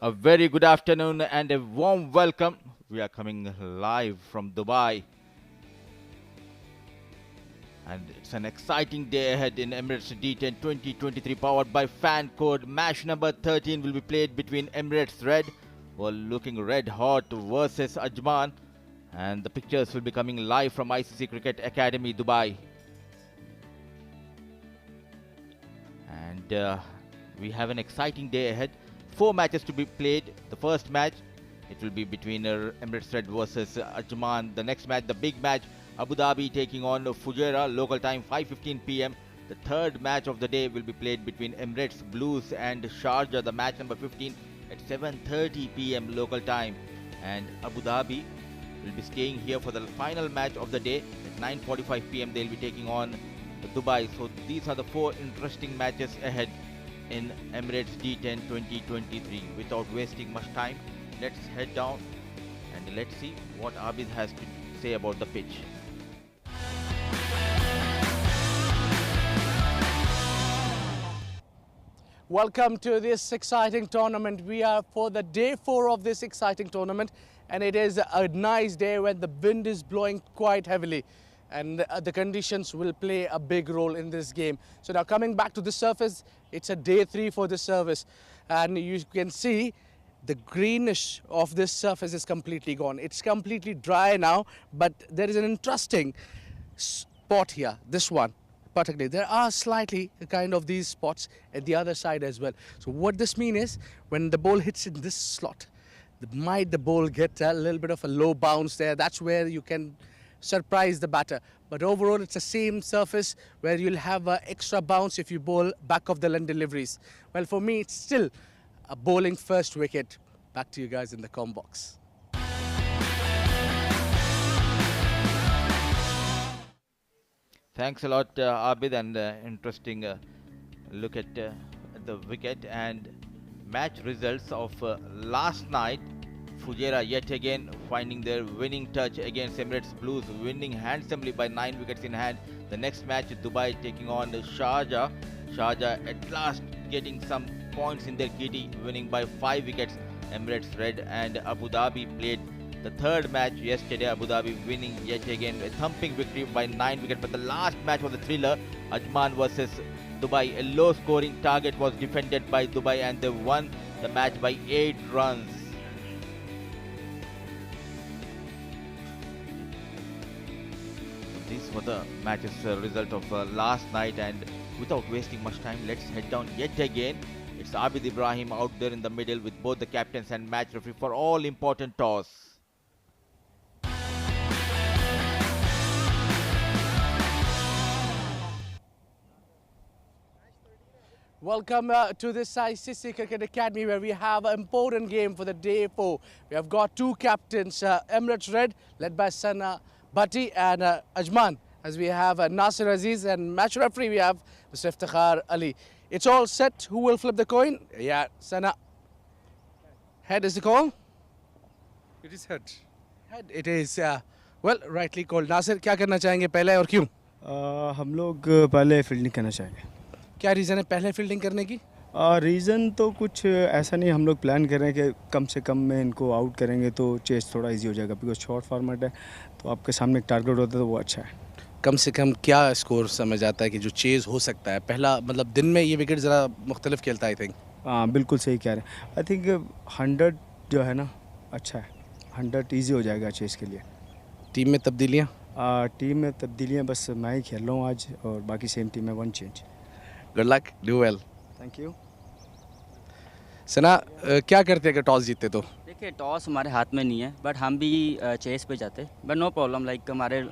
A very good afternoon and a warm welcome. We are coming live from Dubai. And it's an exciting day ahead in Emirates D10 2023 powered by Fan Code. Match number 13 will be played between Emirates Red, who are looking red hot, versus Ajman. And the pictures will be coming live from ICC Cricket Academy, Dubai. And we have an exciting day ahead. 4 matches to be played. The first match, it will be between Emirates Red versus Ajman. The next match, the big match, Abu Dhabi taking on Fujairah, local time 5:15 p.m. The third match of the day will be played between Emirates Blues and Sharjah, the match number 15 at 7:30 p.m. local time. And Abu Dhabi will be staying here for the final match of the day at 9:45 p.m. They'll be taking on Dubai. So these are the 4 interesting matches ahead in Emirates D10 2023. Without wasting much time, let's head down and let's see what Abid has to say about the pitch. Welcome to this exciting tournament. We are for the day 4 of this exciting tournament, and it is a nice day when the wind is blowing quite heavily, and the conditions will play a big role in this game. So now coming back to the surface, it's a day 3 for the service, and you can see the greenish of this surface is completely gone. It's completely dry now, but there is an interesting spot here, this one particularly. There are slightly kind of these spots at the other side as well. So what this means is when the ball hits in this slot, might the ball get a little bit of a low bounce there. That's where you can surprise the batter. But overall, it's the same surface where you'll have an extra bounce if you bowl back of the line deliveries. Well, for me, it's still a bowling first wicket. Back to you guys in the comm box. Thanks a lot, Abid, and interesting look at the wicket and match results of last night. Fujairah yet again finding their winning touch against Emirates Blues, winning handsomely by 9 wickets in hand. The next match, Dubai taking on Sharjah. Sharjah at last getting some points in their kitty, winning by 5 wickets. Emirates Red and Abu Dhabi played the third match yesterday. Abu Dhabi winning yet again a thumping victory by 9 wickets. But the last match was a thriller. Ajman versus Dubai. A low scoring target was defended by Dubai and they won the match by 8 runs. These were the matches result of last night, and without wasting much time, let's head down yet again. It's Abid Ibrahim out there in the middle with both the captains and match referee for all important toss. Welcome to this ICC Cricket Academy where we have an important game for the day 4. We have got 2 captains, Emirates Red led by Sana Bhatti and Ajman, as we have Nasir Aziz, and match referee we have Mr. Iftikhar Ali. It's all set. Who will flip the coin? Yeah, Sana. Head is the call? It is head. Head it is. Well, rightly called. Nasir, क्या करना चाहेंगे पहले और क्यों? हम लोग पहले fielding करना चाहेंगे. क्या रीज़न है पहले फील्डिंग करने की? रीज़न तो कुछ ऐसा नहीं, हम लोग प्लान कर रहे हैं कि कम से कम में इनको आउट करेंगे तो चेस थोड़ा इजी हो जाएगा, बिकॉज शॉर्ट फॉर्मेट है तो आपके सामने एक टारगेट होता है तो वो अच्छा है. कम से कम क्या स्कोर समझ आता है कि जो चेज हो सकता है? पहला मतलब दिन में ये विकेट ज़रा मुख्तलिफ खेलता है, आई थिंक. हाँ बिल्कुल सही कह रहे हैं. आई थिंक 100 जो है ना अच्छा है, 100 ईजी हो जाएगा चेस के लिए. टीम में तब्दीलियाँ? टीम में तब्दीलियाँ बस मैं ही खेल रहा हूँ आज और बाकी सेम टीम में 1 change. Good luck, do well. Thank you. Sana, क्या करते अगर टॉस जीतते तो? देखिए, टॉस हमारे हाथ में नहीं है, बट हम भी चेस पे जाते, बट नो प्रॉब्लम. लाइक हमारे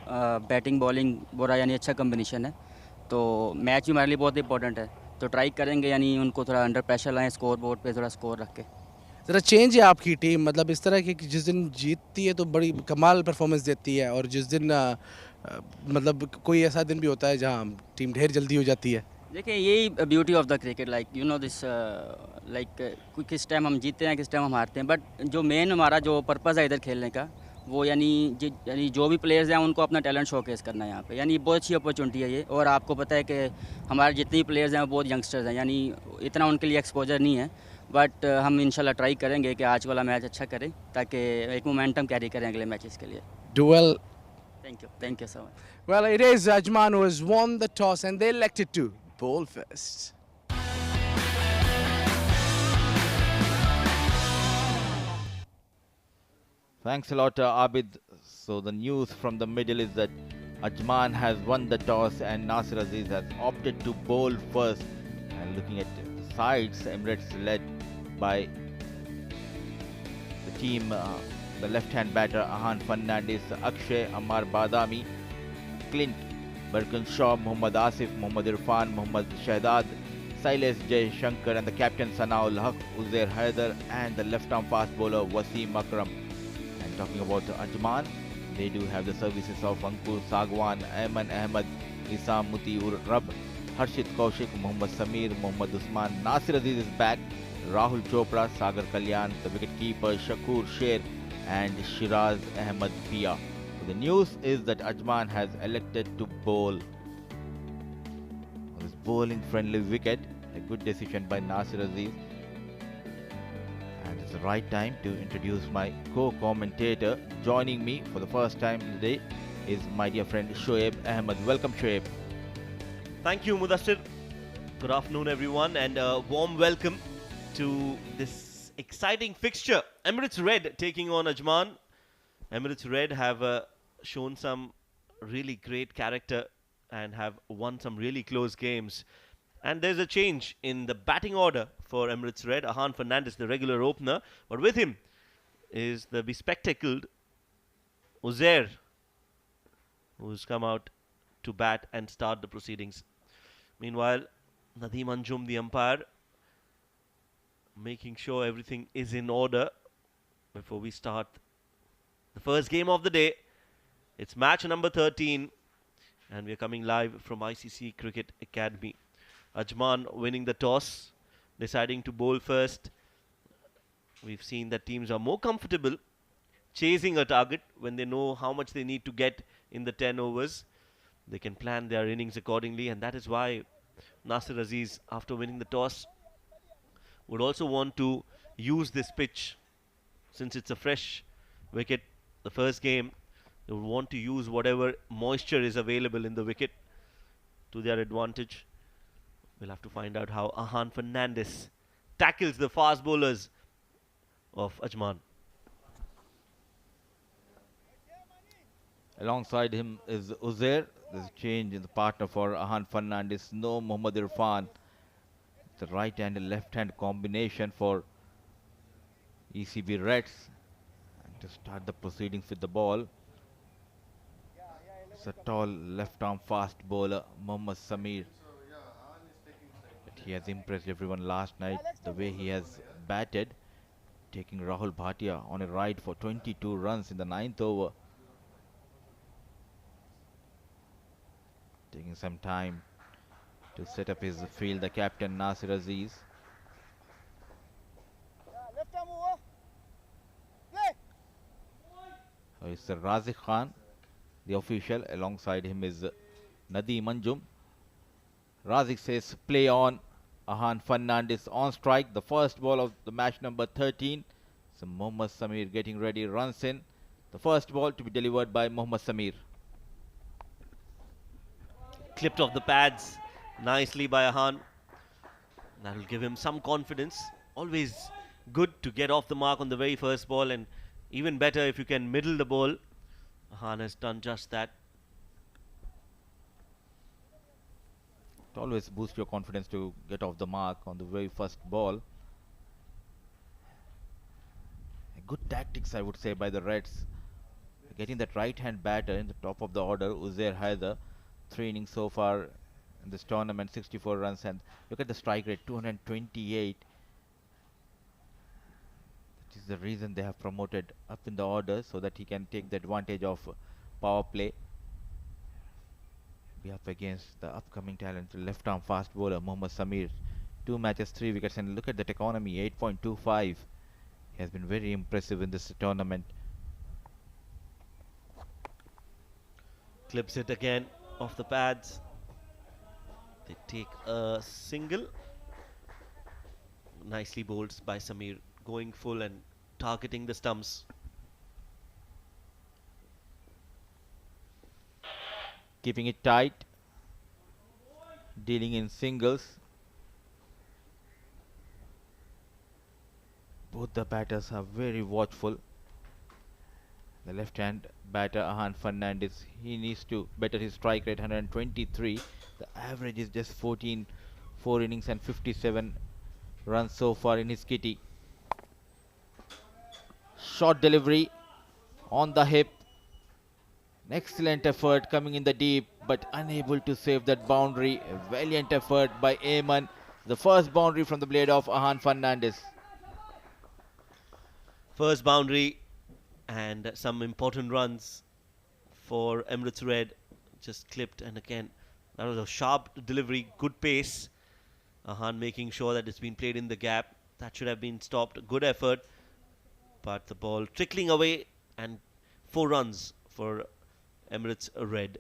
बैटिंग बॉलिंग बोरा यानी अच्छा कम्बिनेशन है, तो मैच भी हमारे लिए बहुत इंपॉर्टेंट है, तो ट्राई करेंगे यानी उनको थोड़ा अंडर प्रेशर लाएं, स्कोर बोर्ड पे थोड़ा स्कोर रख के. ज़रा चेंज है आपकी टीम, मतलब इस तरह की कि जिस दिन जीतती है तो बड़ी कमाल परफॉर्मेंस देती है, और जिस दिन मतलब कोई ऐसा दिन भी होता है जहाँ टीम ढेर जल्दी हो जाती है. देखिए, यही beauty of the cricket. Like you know this, like किस टाइम हम जीतते हैं, किस टाइम हम हारते हैं, बट जो मेन हमारा जो पर्पज़ है इधर खेलने का, वो यानी जो भी प्लेयर्स हैं उनको अपना टैलेंट शोकेस करना है यहाँ पे. यानी बहुत अच्छी अपॉर्चुनिटी है ये, और आपको पता है कि हमारे जितने भी प्लेयर्स हैं वो बहुत यंगस्टर्स हैं, यानी इतना उनके लिए एक्सपोजर नहीं है, बट हम इंशाल्लाह ट्राई करेंगे कि आज वाला मैच अच्छा करें ताकि एक मोमेंटम कैरी करें अगले मैचेस के लिए. Duel. Thank you so much. Well, it is Ajman who has won the toss and they elected to bowl first. Thanks a lot, Abid. So the news from the middle is that Ajman has won the toss and Nasir Aziz has opted to bowl first. And looking at the sides, Emirates led by the team, the left-hand batter Ahan Fernandez, Akshay, Ammar Badami, Clint, Birkinshaw, Muhammad Asif, Muhammad Irfan, Muhammad Shahzad, Silas Jay Shankar, and the captain Sanaul Haq, Uzair Haider, and the left-arm fast bowler Wasim Akram. And talking about Ajman, they do have the services of Ankur Sagwan, Ayman Ahmed, Isam Muti ur Rab, Harshit Kaushik, Muhammad Samir, Muhammad Usman, Nasir Aziz is back, Rahul Chopra, Sagar Kalyan, the wicket-keeper Shakur Sher, and Shiraz Ahmed Pia. So the news is that Ajman has elected to bowl this bowling-friendly wicket. A good decision by Nasir Aziz. And it's the right time to introduce my co-commentator. Joining me for the first time today is my dear friend Shoaib Ahmed. Welcome, Shoaib. Thank you, Mudassir. Good afternoon, everyone, and a warm welcome to this exciting fixture. Emirates Red taking on Ajman. Emirates Red have shown some really great character and have won some really close games. And there's a change in the batting order for Emirates Red. Ahan Fernandez, the regular opener, but with him is the bespectacled Uzair, who's come out to bat and start the proceedings. Meanwhile, Nadeem Anjum, the umpire, making sure everything is in order before we start the first game of the day. It's match number 13, and we're coming live from ICC Cricket Academy. Ajman winning the toss, deciding to bowl first. We've seen that teams are more comfortable chasing a target when they know how much they need to get in the 10 overs. They can plan their innings accordingly, and that is why Nasir Aziz, after winning the toss, would also want to use this pitch. Since it's a fresh wicket, the first game, they would want to use whatever moisture is available in the wicket to their advantage. We'll have to find out how Ahan Fernandez tackles the fast bowlers of Ajman. Alongside him is Uzair. There's a change in the partner for Ahan Fernandez. No Muhammad Irfan. It's a right hand and left hand combination for ECB Reds. And to start the proceedings with the ball, it's a tall left arm fast bowler, Muhammad Samir. But he has impressed everyone last night, the way he has batted, taking Rahul Bhatia on a ride for 22 runs in the 9th over. Taking some time to set up his field, the captain Nasir Aziz. It's Razik Khan, the official. Alongside him is Nadeem Anjum. Razik says play on. Ahan Fernandez on strike. The first ball of the match number 13. So Mohammad Samir getting ready, runs in. The first ball to be delivered by Mohammad Samir. Clipped off the pads nicely by Ahan. That will give him some confidence. Always good to get off the mark on the very first ball, and even better if you can middle the ball. Ahan has done just that. It always boosts your confidence to get off the mark on the very first ball. Good tactics, I would say, by the Reds. Getting that right-hand batter in the top of the order, Uzair Haider. 3 innings so far in this tournament, 64 runs, and look at the strike rate, 228. That is the reason they have promoted up in the order, so that he can take the advantage of power play. Be up against the upcoming talent, left-arm fast bowler Mohammad Samir. 2 matches, 3 wickets, and look at that economy, 8.25. He has been very impressive in this tournament. Clips it again off the pads. They take a single. nicely bowled by Samir, going full and targeting the stumps. Keeping it tight, dealing in singles. Both the batters are very watchful. The left-hand batter Ahan Fernandez, he needs to better his strike rate, 123. The average is just 14, 4 innings and 57 runs so far in his kitty. Short delivery on the hip. An excellent effort coming in the deep, but unable to save that boundary. A valiant effort by Ajman. The first boundary from the blade of Ahan Fernandez. First boundary and some important runs for Emirates Red. Just clipped, and again, that was a sharp delivery, good pace. Ahan making sure that it's been played in the gap. That should have been stopped. Good effort, but the ball trickling away, and 4 runs for Emirates Red.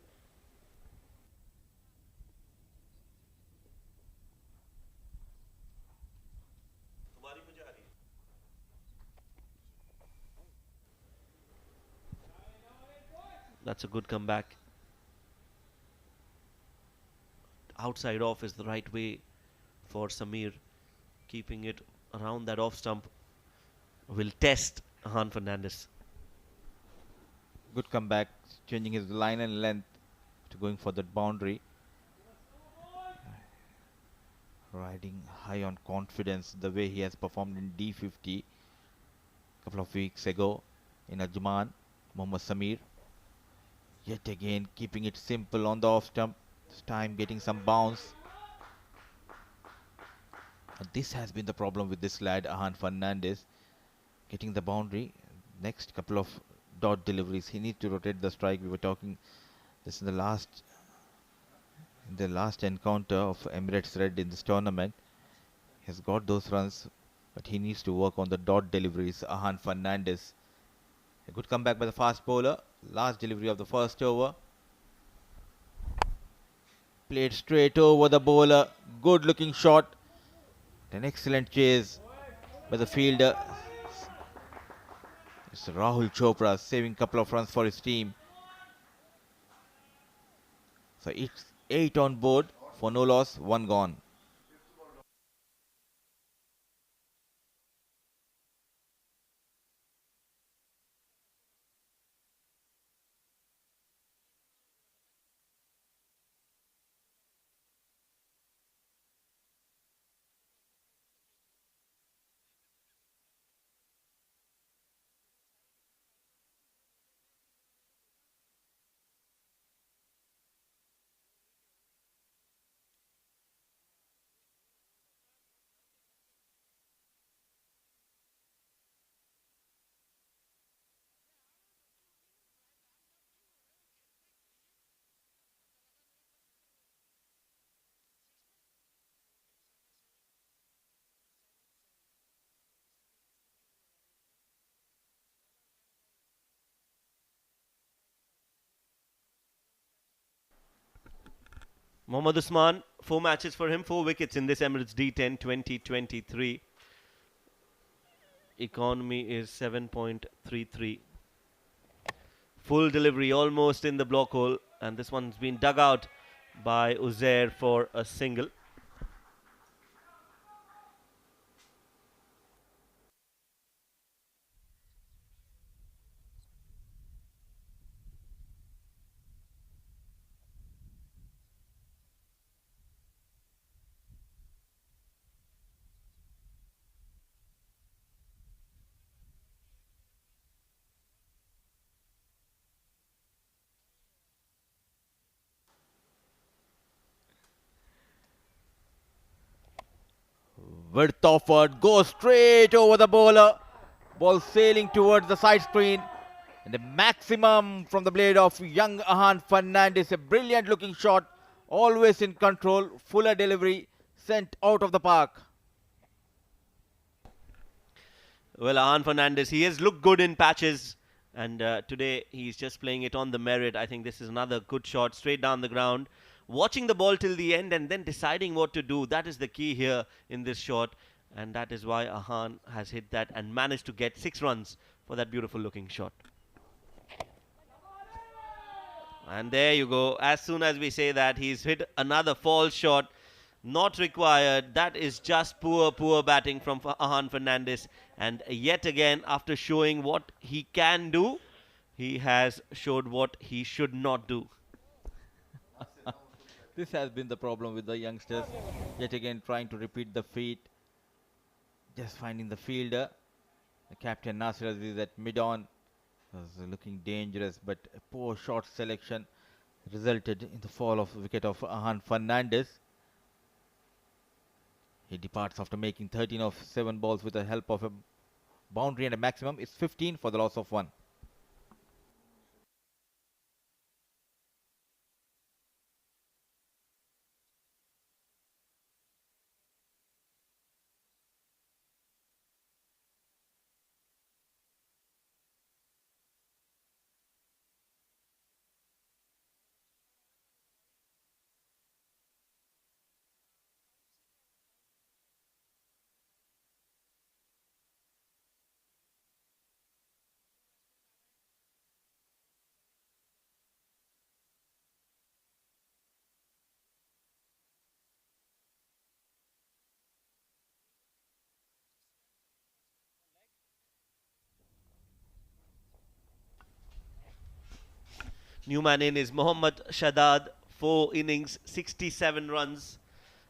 That's a good comeback. Outside off is the right way for Samir. Keeping it around that off stump will test Ahan Fernandez. Good comeback, changing his line and length to going for that boundary. Riding high on confidence the way he has performed in D50 a couple of weeks ago in Ajman. Mohammad Samir yet again keeping it simple on the off stump, this time getting some bounce. And this has been the problem with this lad Ahan Fernandez, getting the boundary. Next couple of dot deliveries, he needs to rotate the strike. We were talking this in the last encounter of Emirates Red in this tournament. He has got those runs, but he needs to work on the dot deliveries. Ahan Fernandez, a good comeback by the fast bowler. Last delivery of the first over, played straight over the bowler. Good looking shot. An excellent chase by the fielder. It's Rahul Chopra saving a couple of runs for his team. So it's 8 on board for no loss, 1 gone. Mohammad Usman, 4 matches for him, 4 wickets in this Emirates D10 2023. Economy is 7.33. Full delivery almost in the block hole, and this one's been dug out by Uzair for a single. Width offered, goes straight over the bowler. Ball sailing towards the side screen. And the maximum from the blade of young Ahan Fernandez. A brilliant looking shot. Always in control. Fuller delivery. Sent out of the park. Well, Ahan Fernandez, he has looked good in patches. And today he's just playing it on the merit. I think this is another good shot straight down the ground. Watching the ball till the end and then deciding what to do. That is the key here in this shot. And that is why Ahan has hit that and managed to get 6 runs for that beautiful looking shot. And there you go. As soon as we say that, he's hit another false shot. Not required. That is just poor batting from Ahan Fernandez. And yet again, after showing what he can do, he has showed what he should not do. This has been the problem with the youngsters. Yet again, trying to repeat the feat. Just finding the fielder. The captain Nasir Aziz at mid-on was looking dangerous, but a poor shot selection resulted in the fall of the wicket of Ahan Fernandez. He departs after making 13 of 7 balls with the help of a boundary and a maximum. It's 15 for the loss of 1. New man in is Mohammad Shadad. 4 innings, 67 runs,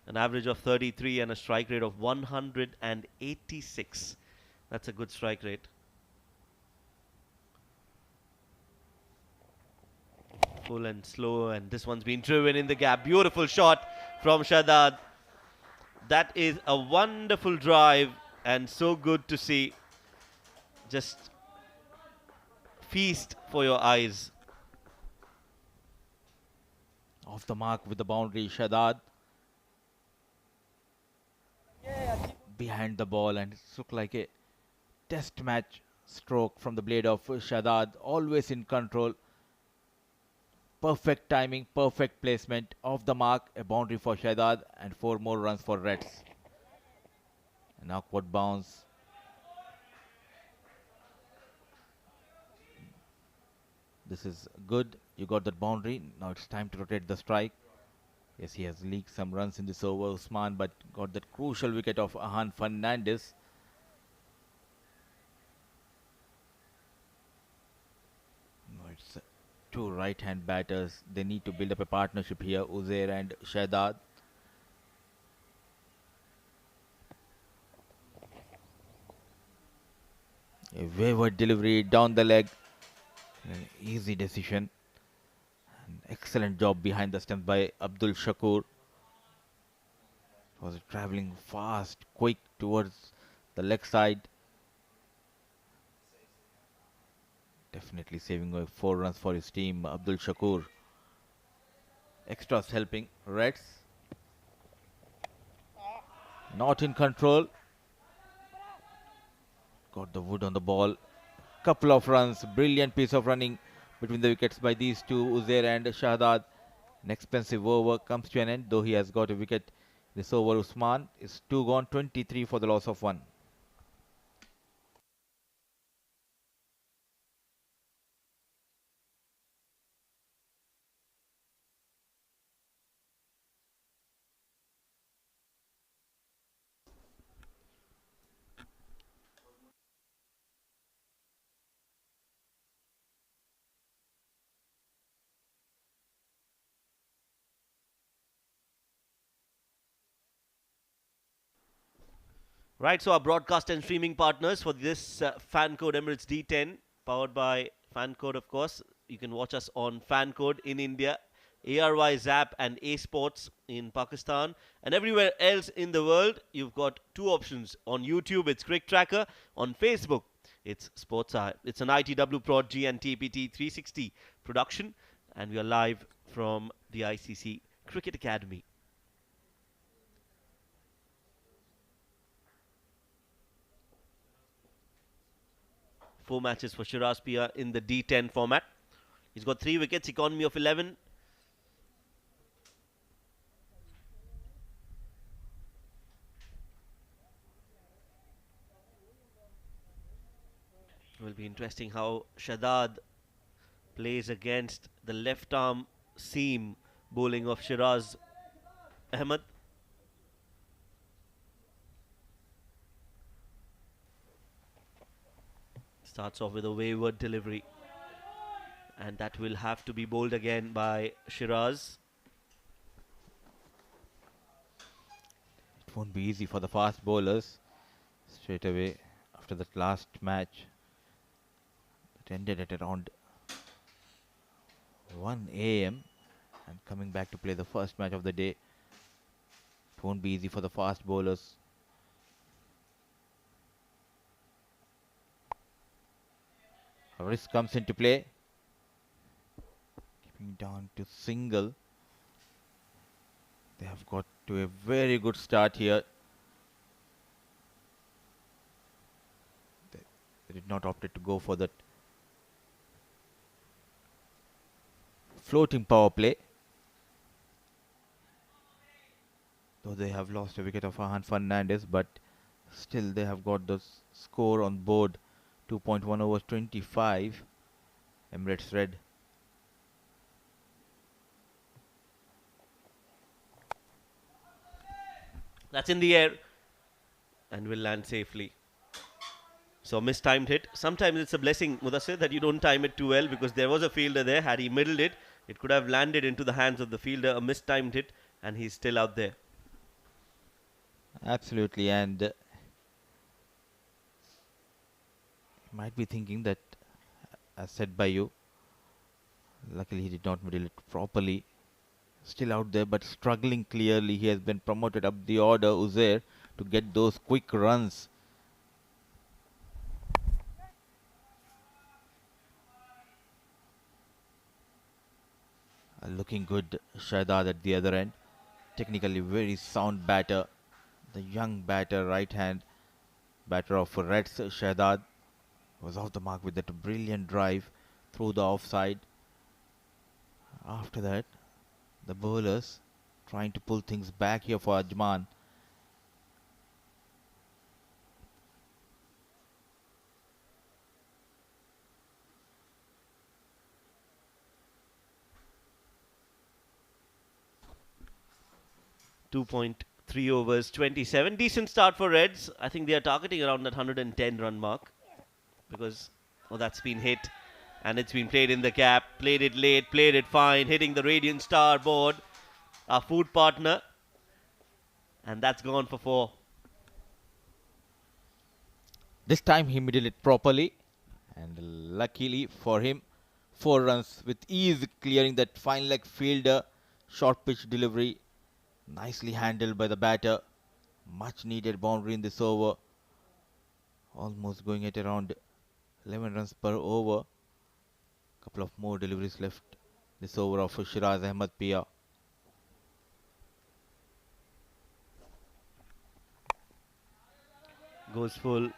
an average of 33 and a strike rate of 186. That's a good strike rate. Full and slow, and this one's been driven in the gap. Beautiful shot from Shadad. That is a wonderful drive and so good to see. Just feast for your eyes. Off the mark with the boundary, Shadad. Behind the ball, and it looked like a test match stroke from the blade of Shadad. Always in control. Perfect timing, perfect placement. Off the mark, a boundary for Shadad and 4 more runs for Reds. An awkward bounce. This is good. You got that boundary. Now it's time to rotate the strike. Yes, he has leaked some runs in this over, Usman, but got that crucial wicket of Ahan Fernandez. No, it's two right-hand batters. They need to build up a partnership here, Uzair and Shadad. A wayward delivery down the leg. An easy decision. An excellent job behind the stumps by Abdul Shakur. Was traveling fast, quick towards the leg side. Definitely saving away 4 runs for his team, Abdul Shakur. Extras helping Reds. Not in control. Got the wood on the ball. Couple of runs. Brilliant piece of running between the wickets by these two, Uzair and Shahzad. An expensive over comes to an end, though he has got a wicket. This over, Usman is 2 gone, 23 for the loss of 1. Right, so our broadcast and streaming partners for this fan code Emirates D10, powered by fan code, of course. You can watch us on fan code in India, ARY Zap and A Sports in Pakistan, and everywhere else in the world. You've got 2 options. On YouTube, it's CricTracker. On Facebook, it's Sports Eye. It's an ITW Prod G and TPT 360 production, and we are live from the ICC Cricket Academy. 4 matches for Shiraz Pia in the D10 format. He's got 3 wickets, economy of 11. Will be interesting how Shadad plays against the left arm seam bowling of Shiraz Ahmed. Starts off with a wayward delivery, and that will have to be bowled again by Shiraz. It won't be easy for the fast bowlers straight away after that last match that ended at around 1 a.m. and coming back to play the first match of the day. It won't be easy for the fast bowlers. A risk comes into play. Keeping down to single. They have got to a very good start here. They did not opt to go for that floating power play. Though they have lost a wicket of Ahan Fernandez, but still they have got the score on board. 2.1 overs 25. Emirates Red. That's in the air and will land safely. So mistimed hit. Sometimes it's a blessing, Mudassir, that you don't time it too well, because there was a fielder there. Had he middled it, it could have landed into the hands of the fielder. A mistimed hit, and he's still out there. Absolutely, and you might be thinking that, as said by you, luckily he did not middle it properly. Still out there, but struggling clearly. He has been promoted up the order, Uzair, to get those quick runs. Looking good, Shahzad at the other end. Technically very sound batter. The young batter, right hand batter of Reds, Shahzad, was off the mark with that brilliant drive through the offside. After that, the bowlers trying to pull things back here for Ajman. Two 2.3 overs, 27. Decent start for Reds. I think they are targeting around that 110 run mark, because that's been hit and it's been played in the gap. Played it late, played it fine, hitting the Radiant Star board, our food partner, and that's gone for 4. This time he middled it properly, and luckily for him, 4 runs with ease, clearing that fine leg fielder. Short pitch delivery, nicely handled by the batter. Much needed boundary in this over. Almost going at around 11 runs per over. Couple of more deliveries left this over of Shiraz Ahmed Pia. Goes full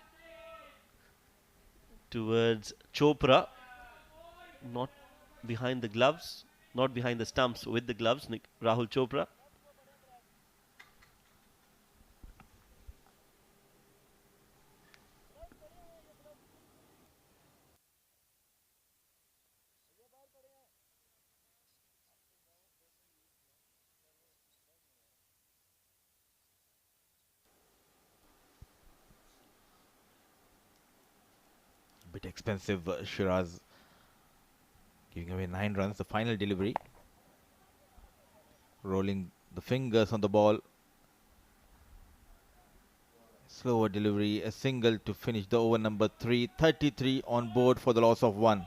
towards Chopra. Not behind the gloves, not behind the stumps, with the gloves. Rahul Chopra. Bit expensive, Shiraz giving away 9 runs. The final delivery, rolling the fingers on the ball. Slower delivery, a single to finish the over number 3. 33 on board for the loss of 1.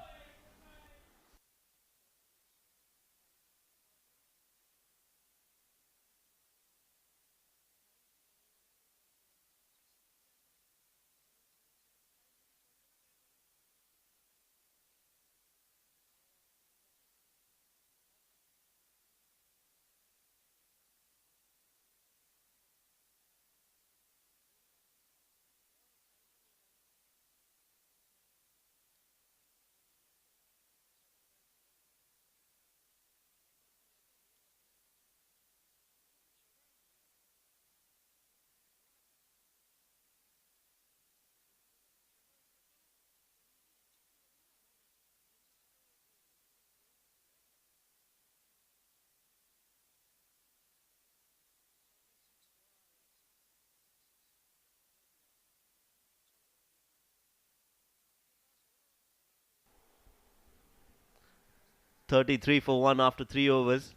33 for 1 after 3 overs.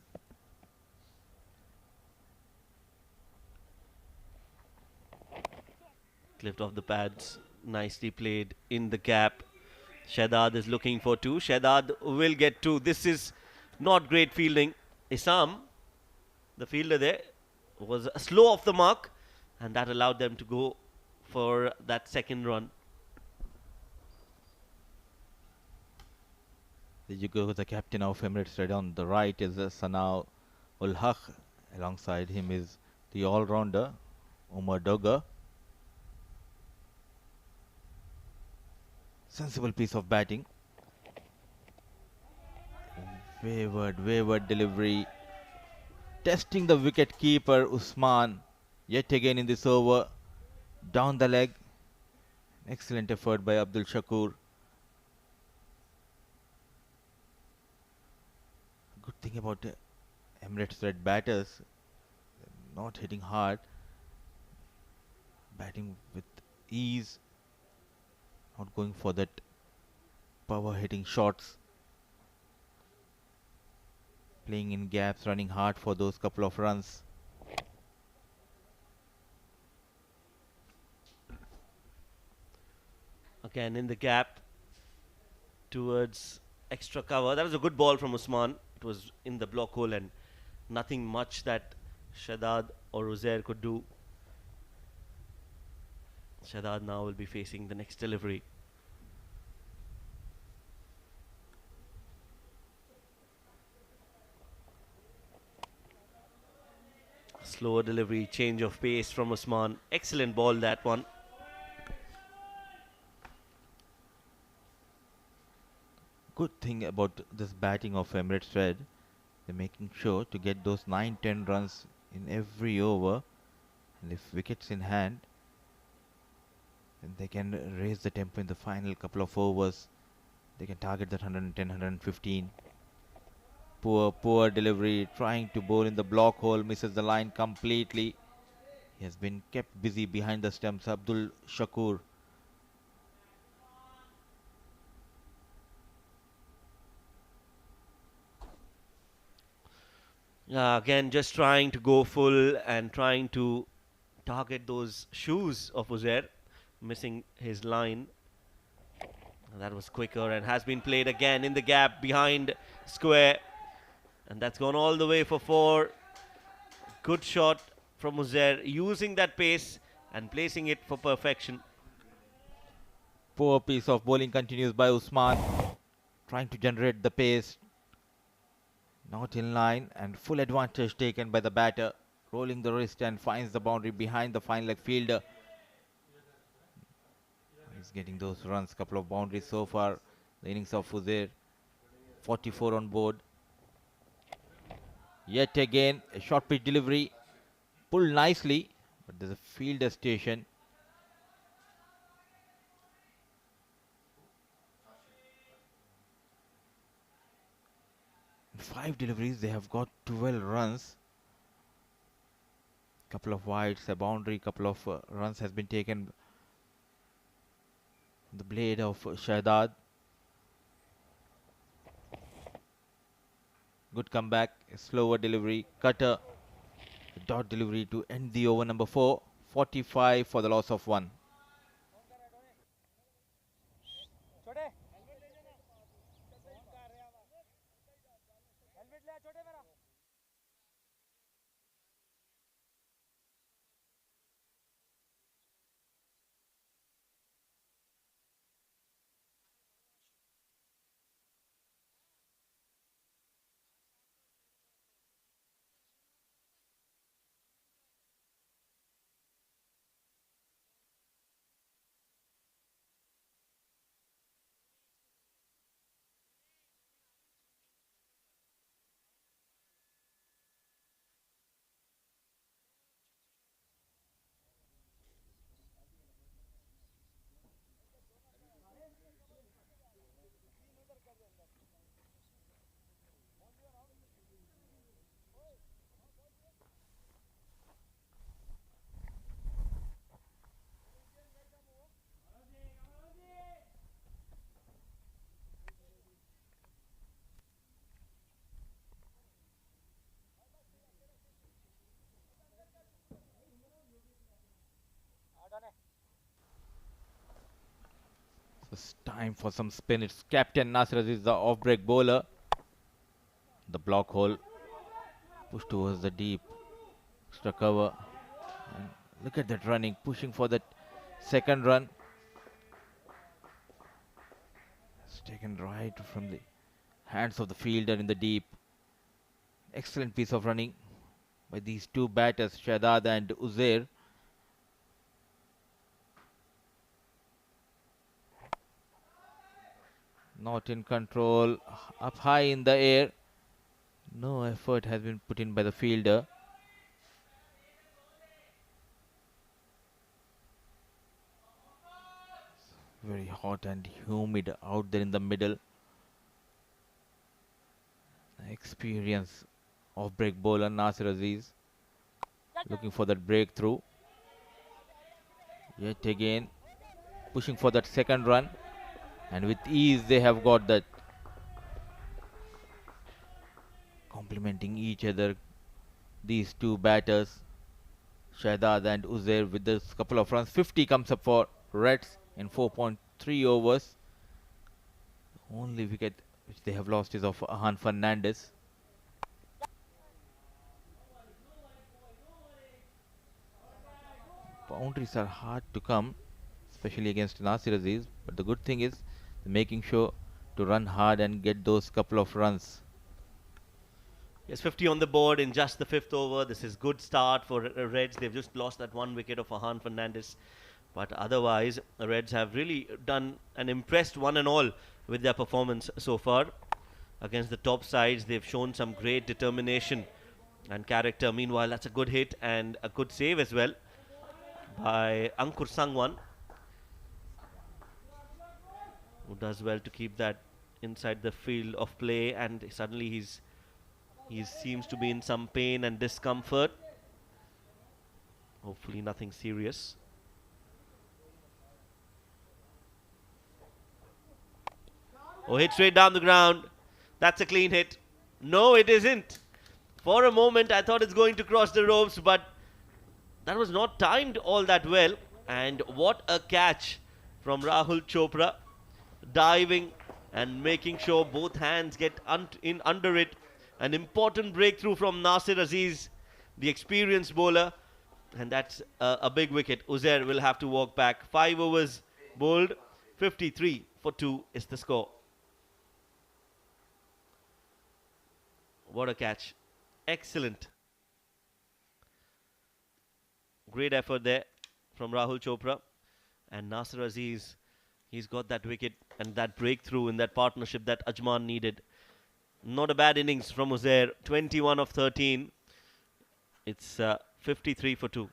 Clipped off the pads. Nicely played in the gap. Shadad is looking for 2. Shadad will get 2. This is not great fielding. Isam, the fielder there, was slow off the mark, and that allowed them to go for that second run. There you go, the captain of Emirates Red. On the right is Sanaa ul Haq. Alongside him is the all-rounder Umar Doga. Sensible piece of batting. Wayward delivery. Testing the wicket keeper Usman yet again in this over. Down the leg. Excellent effort by Abdul Shakur. Good thing about Emirates Red batters, not hitting hard, batting with ease, not going for that power hitting shots, playing in gaps, running hard for those couple of runs. Again in the gap towards extra cover. That was a good ball from Usman. It was in the block hole and nothing much that Shadad or Uzair could do. Shadad now will be facing the next delivery. Slower delivery, change of pace from Usman. Excellent ball, that one. Good thing about this batting of Emirates Red, they're making sure to get those 9-10 runs in every over, and if wickets in hand, then they can raise the tempo in the final couple of overs. They can target that 110, 115. Poor delivery, trying to bowl in the block hole, misses the line completely. He has been kept busy behind the stumps. Abdul Shakur. Again, just trying to go full and trying to target those shoes of Uzair, missing his line. That was quicker and has been played again in the gap behind square. And that's gone all the way for 4. Good shot from Uzair, using that pace and placing it for perfection. Poor piece of bowling continues by Usman, trying to generate the pace. Not in line, and full advantage taken by the batter, rolling the wrist and finds the boundary behind the fine leg fielder. He's getting those runs, couple of boundaries so far. The innings of Uzair, 44 on board. Yet again, a short pitch delivery, pulled nicely, but there's a fielder station. In 5 deliveries, they have got 12 runs. Couple of wides, a boundary, couple of runs has been taken. The blade of Shahzad. Good comeback, a slower delivery, cutter, a dot delivery to end the over number 4. 45 for the loss of 1. It's time for some spin. It's Captain Nasir Aziz, the off-break bowler. The block hole pushed towards the deep. Extra cover. And look at that running, pushing for that second run. It's taken right from the hands of the fielder in the deep. Excellent piece of running by these two batters, Shadad and Uzair. Not in control, up high in the air. No effort has been put in by the fielder. Very hot and humid out there in the middle. Experience of break bowler Nasir Aziz looking for that breakthrough. Yet again pushing for that second run, and with ease they have got that. Complementing each other, these two batters, Shahzad and Uzair, with this couple of runs. 50 comes up for Reds in 4.3 overs. The only wicket which they have lost is of Ahan Fernandez. Boundaries are hard to come, especially against Nasir Aziz, but the good thing is making sure to run hard and get those couple of runs. Yes, 50 on the board in just the fifth over. This is good start for Reds. They've just lost that one wicket of Ahan Fernandez. But otherwise, the Reds have really done and impressed one and all with their performance so far. Against the top sides, they've shown some great determination and character. Meanwhile, that's a good hit and a good save as well by Ankur Sangwan, who does well to keep that inside the field of play, and suddenly he seems to be in some pain and discomfort. Hopefully nothing serious. Oh, hit straight down the ground. That's a clean hit. No, it isn't. For a moment I thought it's going to cross the ropes, but that was not timed all that well. And what a catch from Rahul Chopra, diving and making sure both hands get in under it. An important breakthrough from Nasir Aziz, the experienced bowler, and that's a big wicket. Uzair will have to walk back. 5 overs bowled, 53 for 2 is the score. What a catch. Excellent. Great effort there from Rahul Chopra. And Nasir Aziz, he's got that wicket and that breakthrough in that partnership that Ajman needed. Not a bad innings from Uzair. 21 of 13. It's 53 for 2.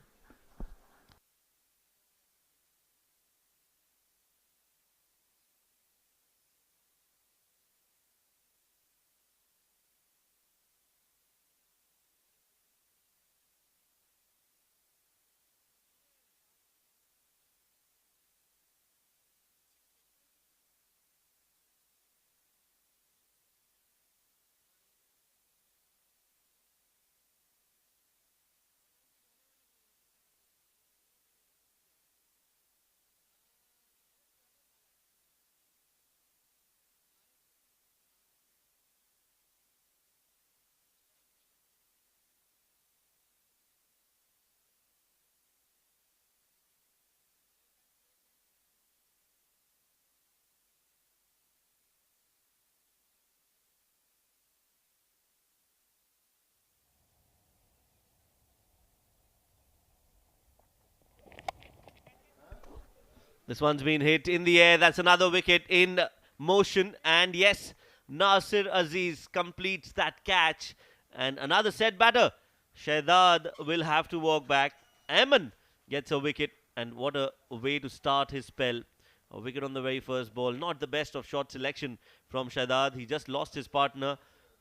This one's been hit in the air. That's another wicket in motion. And yes, Nasir Aziz completes that catch. And another set batter. Shahzad will have to walk back. Emirates gets a wicket. And what a way to start his spell. A wicket on the very first ball. Not the best of shot selection from Shahzad. He just lost his partner.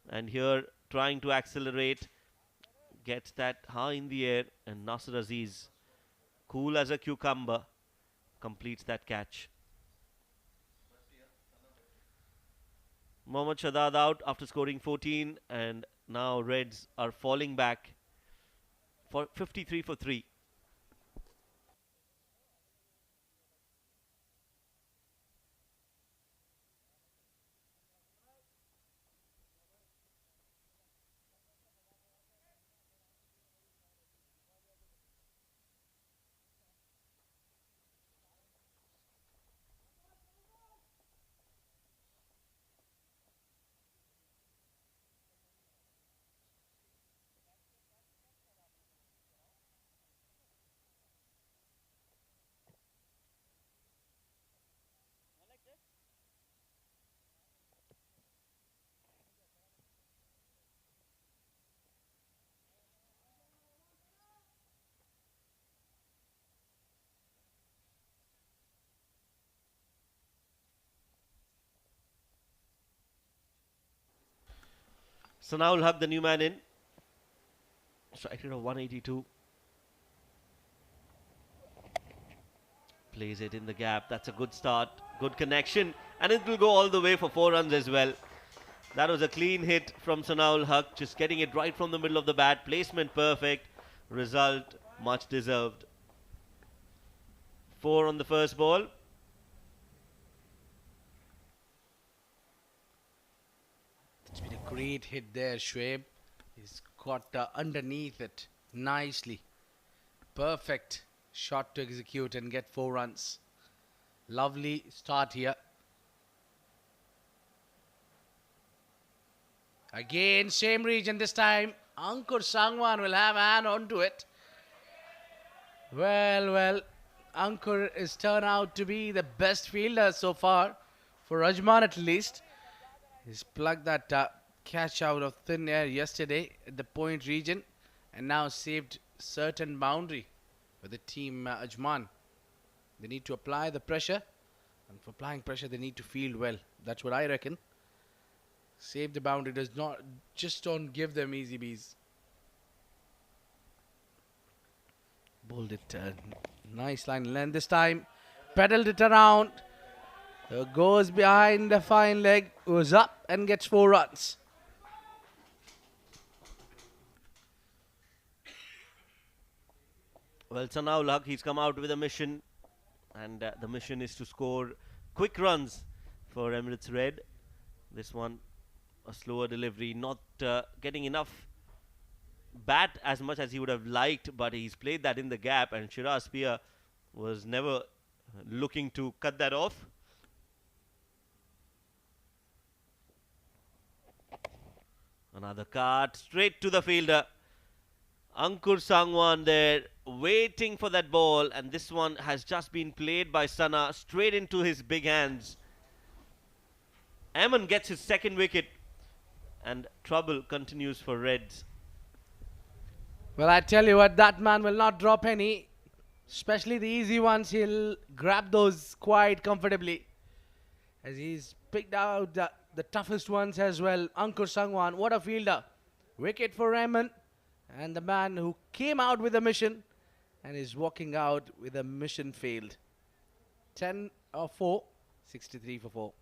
And here trying to accelerate. Gets that high in the air. And Nasir Aziz, cool as a cucumber, completes that catch. Mohammad Shahzad out after scoring 14, and now Reds are falling back for 53 for 3. Sanaul Haq, the new man in. Strike rate of 182. Plays it in the gap. That's a good start. Good connection. And it will go all the way for 4 runs as well. That was a clean hit from Sanaul Haq. Just getting it right from the middle of the bat. Placement perfect. Result much deserved. 4 on the first ball. It's been a great hit there, Shoaib. He's got underneath it nicely. Perfect shot to execute and get 4 runs. Lovely start here. Again, same region this time. Ankur Sangwan will have a hand onto it. Well, Ankur is turned out to be the best fielder so far, for Ajman at least. He's plucked that catch out of thin air yesterday at the point region and now saved certain boundary for the team Ajman. They need to apply the pressure, and for applying pressure they need to field well. That's what I reckon. Save the boundary, does not, just don't give them easy bees. Bowled it nice line length this time. Pedaled it around. Goes behind the fine leg, goes up and gets 4 runs. Well, Sanaul Haq, he's come out with a mission, and the mission is to score quick runs for Emirates Red. This one, a slower delivery, not getting enough bat as much as he would have liked, but he's played that in the gap, and Shiraz Pia was never looking to cut that off. Another cut straight to the fielder. Ankur Sangwan there waiting for that ball, and this one has just been played by Sana straight into his big hands. Ajman gets his second wicket, and trouble continues for Reds. Well, I tell you what, that man will not drop any, especially the easy ones. He'll grab those quite comfortably, as he's picked out the toughest ones as well. Ankur Sangwan, what a fielder. Wicket for Ajman, and the man who came out with a mission and is walking out with a mission failed. 10 or 4, 63 for 4.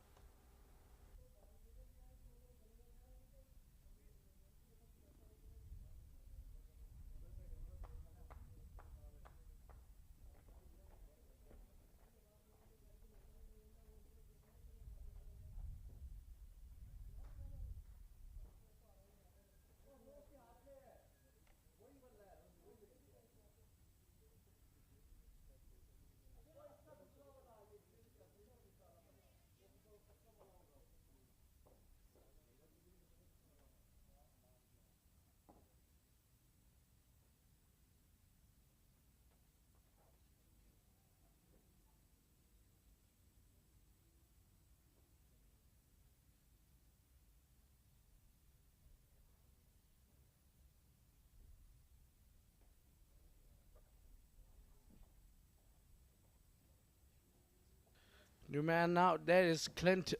New man out there is Clint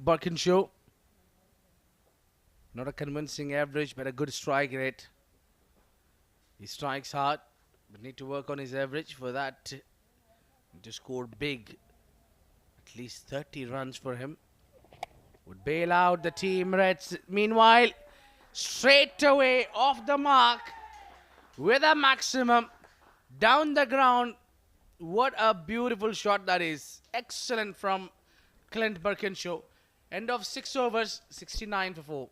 Birkinshaw. Not a convincing average, but a good strike rate. He strikes hard, but need to work on his average for that to score big. At least 30 runs for him. Would bail out the team Reds. Meanwhile, straight away off the mark with a maximum down the ground. What a beautiful shot that is. Excellent from Clint Birkinshaw. End of 6 overs, 69 for 4.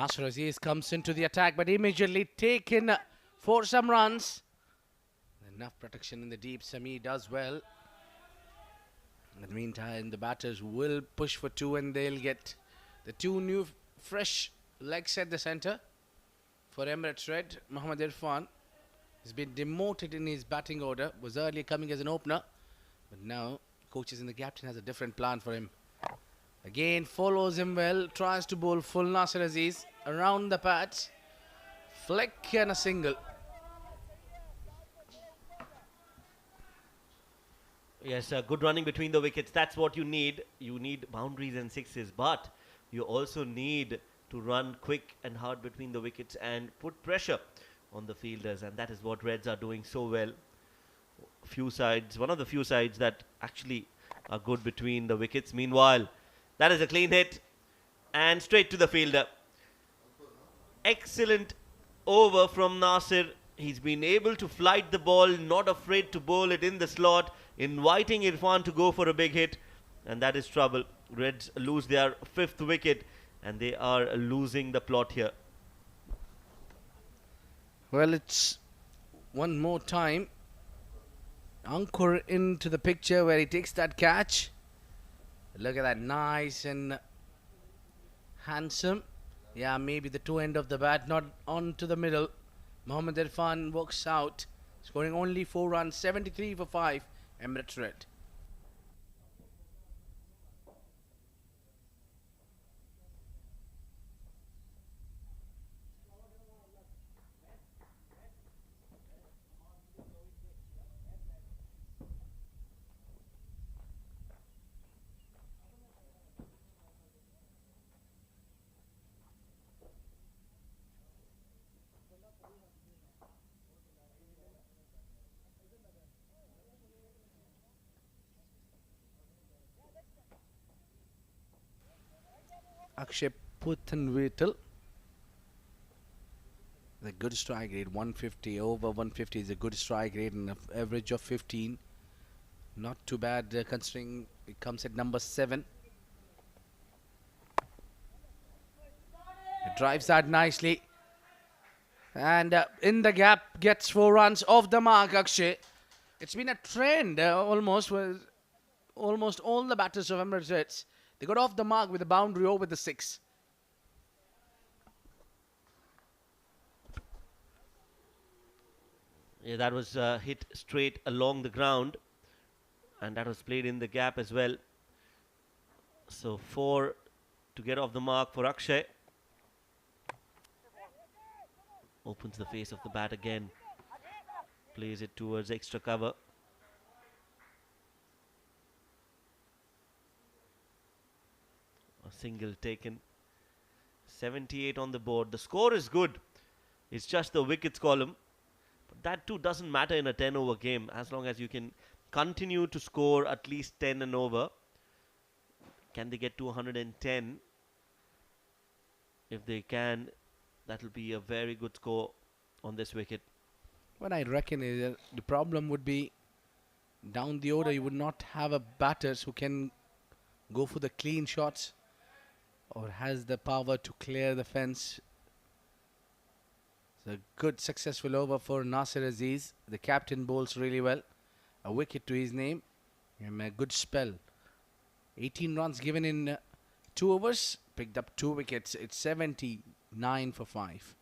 Nasser Aziz comes into the attack, but immediately taken for some runs. Enough protection in the deep. Sami does well. In the meantime, the batters will push for two, and they'll get the two new fresh legs at the centre. For Emirates Red, Mohammad Irfan has been demoted in his batting order. Was earlier coming as an opener, but now coaches and the captain has a different plan for him. Again follows him well, tries to bowl full. Nasser Aziz around the pads, flick and a single. Yes, good running between the wickets. That's what you need. You need boundaries and sixes, but you also need to run quick and hard between the wickets and put pressure on the fielders, and that is what Reds are doing so well. One of the few sides that actually are good between the wickets. Meanwhile, that is a clean hit and straight to the fielder. Excellent over from Nasir. He's been able to flight the ball, not afraid to bowl it in the slot, inviting Irfan to go for a big hit, and that is trouble. Reds lose their 5th wicket, and they are losing the plot here. Well, it's one more time. Ankur into the picture where he takes that catch. Look at that, nice and handsome. Yeah, maybe the two end of the bat, not onto the middle. Mohammad Irfan walks out, scoring only 4 runs, 73 for 5, Emirates Red. Akshay Puthenveetal. The good strike rate, 150. Over 150 is a good strike rate, and an average of 15. Not too bad considering it comes at number 7. It drives that nicely. And in the gap, gets 4 runs off the mark, Akshay. It's been a trend almost with almost all the batters of Emirates Reds. They got off the mark with a boundary over the 6. Yeah, that was hit straight along the ground, and that was played in the gap as well. So 4 to get off the mark for Akshay. Opens the face of the bat again. Plays it towards extra cover. A single taken. 78 on the board. The score is good. It's just the wickets column. But that too doesn't matter in a 10 over game, as long as you can continue to score at least 10 and over. Can they get to 110? If they can, that will be a very good score on this wicket. What I reckon is the problem would be down the order, you would not have a batters who can go for the clean shots or has the power to clear the fence. It's a good successful over for Nasir Aziz. The captain bowls really well. A wicket to his name and a good spell. 18 runs given in 2 overs. Picked up 2 wickets. It's 79 for 5.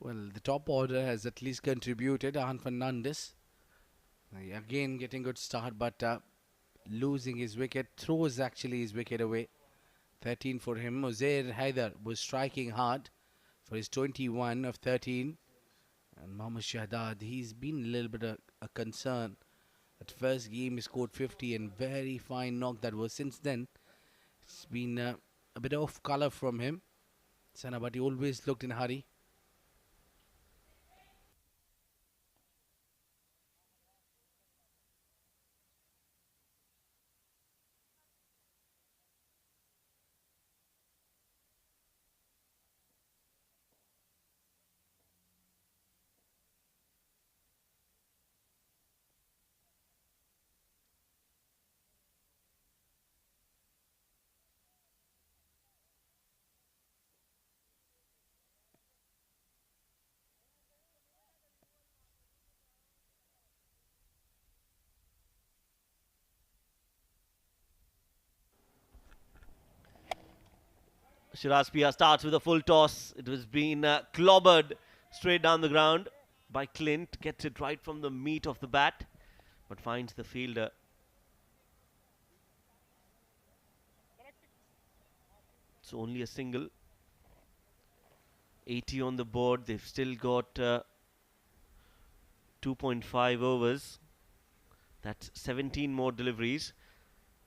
Well, the top order has at least contributed. Ahan Fernandez again getting good start, but losing his wicket. Throws actually his wicket away. 13 for him. Uzair Haider was striking hard for his 21 of 13. And Mohammad Shahdad, he's been a little bit a concern. At first game he scored 50 and very fine knock that was. Since then, it's been a bit off colour from him. Sana, but he always looked in a hurry. Shiraz Pia starts with a full toss. It was being clobbered straight down the ground by Clint. Gets it right from the meat of the bat, but finds the fielder. It's only a single. 80 on the board. They've still got 2.5 overs. That's 17 more deliveries.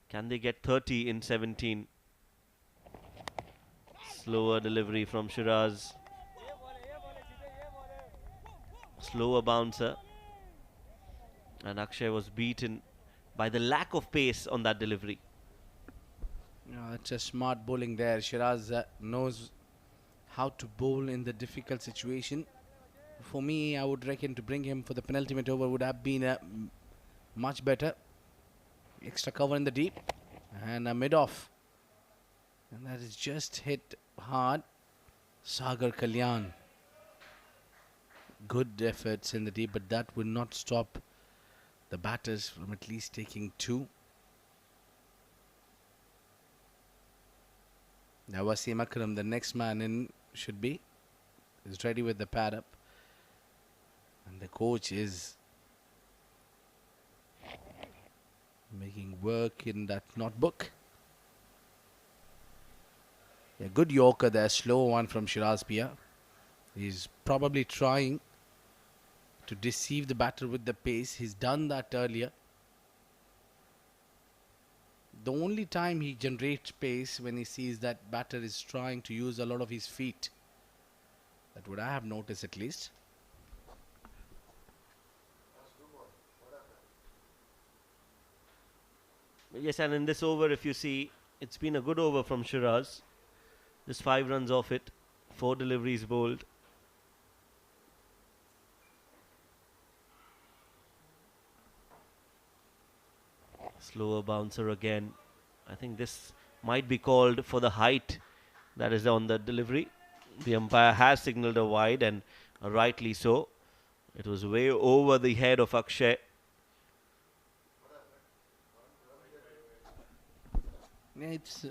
Can they get 30 in 17? Slower delivery from Shiraz. Slower bouncer. And Akshay was beaten by the lack of pace on that delivery. It's a smart bowling there. Shiraz knows how to bowl in the difficult situation. For me, I would reckon to bring him for the penultimate over would have been much better. Extra cover in the deep and a mid-off. And that is just hit hard. Sagar Kalyan. Good efforts in the deep, but that would not stop the batters from at least taking two. Now Wasim Akram, the next man in, should be, is ready with the pad up. And the coach is making work in that notebook. A good Yorker there, slow one from Shiraz Pia. He's probably trying to deceive the batter with the pace. He's done that earlier. The only time he generates pace when he sees that batter is trying to use a lot of his feet. That would I have noticed at least. Yes, and in this over, if you see, it's been a good over from Shiraz. Just 5 runs off it. 4 deliveries bowled. Slower bouncer again. I think this might be called for the height that is on the delivery. The umpire has signalled a wide, and rightly so. It was way over the head of Akshay. It's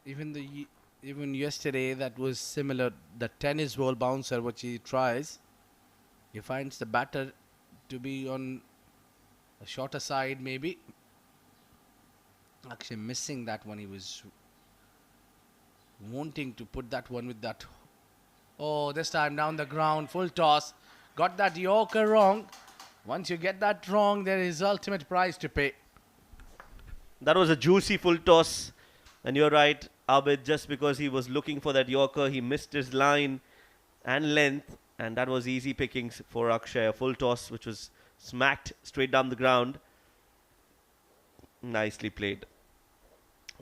even yesterday that was similar. The tennis ball bouncer, which he tries, he finds the batter to be on a shorter side, maybe. Actually missing that one. He was wanting to put that one with that. Oh, this time down the ground, full toss. Got that Yorker wrong. Once you get that wrong, there is ultimate price to pay. That was a juicy full toss. And you're right, Abid, just because he was looking for that Yorker, he missed his line and length. And that was easy pickings for Akshay. A full toss, which was smacked straight down the ground. Nicely played.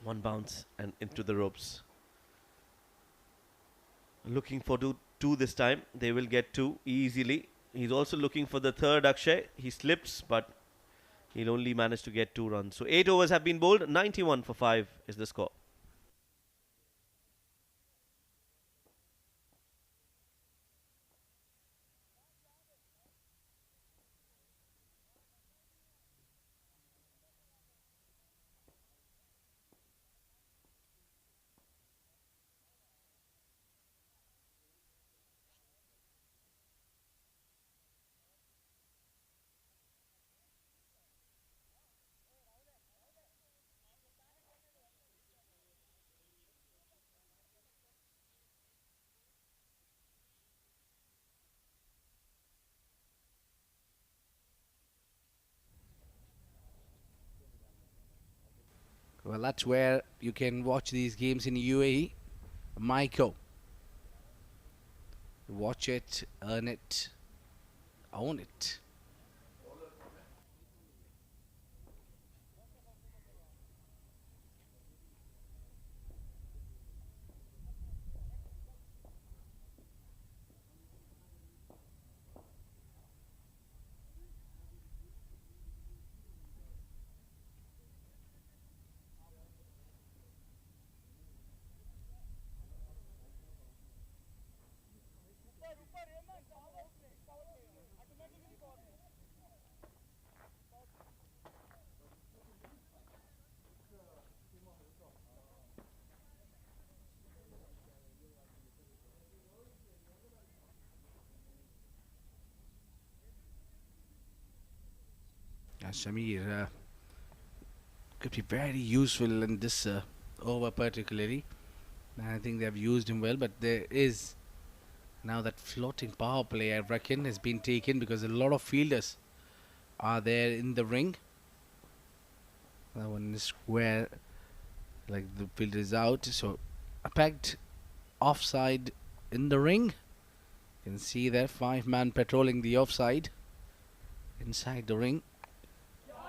One bounce and into the ropes. Looking for two this time. They will get 2 easily. He's also looking for the third Akshay. He slips, but he'll only manage to get 2 runs. So 8 overs have been bowled. 91 for 5 is the score. Well, that's where you can watch these games in UAE. Myco. Watch it, earn it, own it. Shamir could be very useful in this over particularly. I think they have used him well, but there is now that floating power play, I reckon, has been taken because a lot of fielders are there in the ring. That one is square, like the fielder is out, so a packed offside in the ring. You can see there 5-man patrolling the offside inside the ring.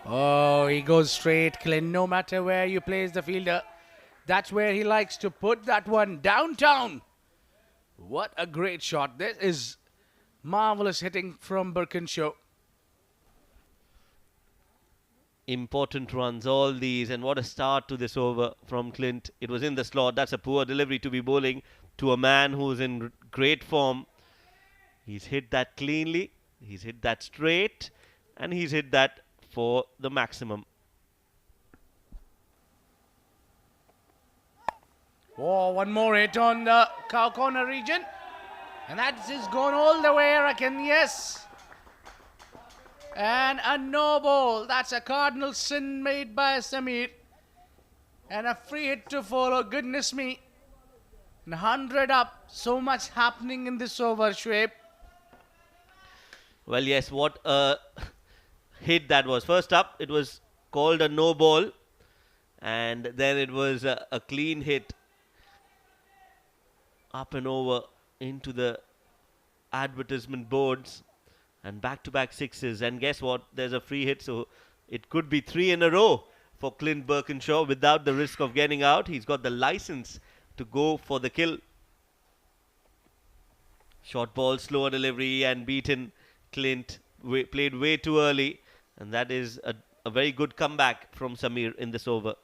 Oh, he goes straight, Clint. No matter where you place the fielder, that's where he likes to put that one downtown. What a great shot. This is marvelous hitting from Birkinshaw. Important runs, all these, and what a start to this over from Clint. It was in the slot. That's a poor delivery to be bowling to a man who's in great form. He's hit that cleanly, he's hit that straight, and he's hit that for the maximum. Oh, one more hit on the cow corner region. And that's just gone all the way, I reckon, yes. And a no ball. That's a cardinal sin made by Samir. And a free hit to follow. Goodness me. 100 up. So much happening in this over, Shoaib. Well, yes, what a hit that was. First up, it was called a no ball. And then it was a clean hit. Up and over into the advertisement boards. And back-to-back sixes. And guess what? There's a free hit, so it could be 3 in a row for Clint Birkinshaw without the risk of getting out. He's got the license to go for the kill. Short ball, slower delivery, and beaten. Clint played way too early. And that is a very good comeback from Samir in this over.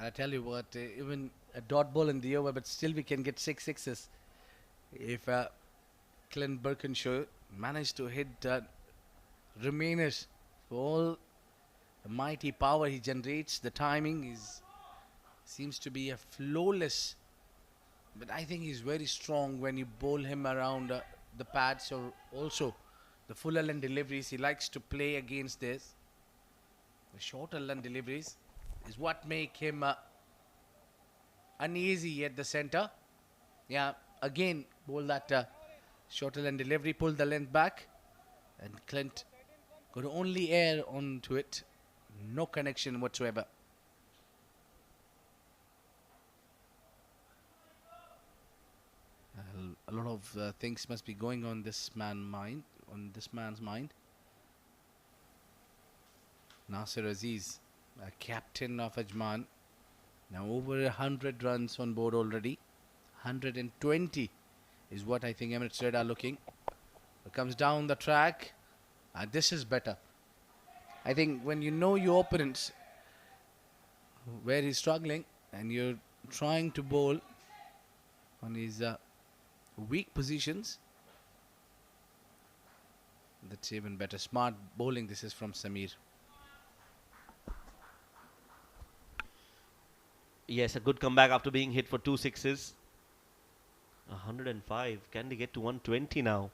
I tell you what, even a dot ball in the over, but still we can get 6 sixes. If Clint Birkinshaw managed to hit remainers for all the mighty power he generates, the timing seems to be a flawless. But I think he's very strong when you bowl him around the pads, or also the fuller length deliveries. He likes to play against this. The shorter length deliveries is what make him uneasy at the center. Yeah, again, bowl that shorter length delivery, pull the length back, and Clint could only air onto it. No connection whatsoever. A lot of things must be going on this man's mind. Nasir Aziz, a captain of Ajman, now over 100 runs on board already. 120 is what I think Emirates Red are looking. It comes down the track. This is better. I think when you know your opponents, where he's struggling, and you're trying to bowl on his weak positions, that's even better. Smart bowling this is from Samir. Yes, a good comeback after being hit for 2 sixes. 105. Can they get to 120 now?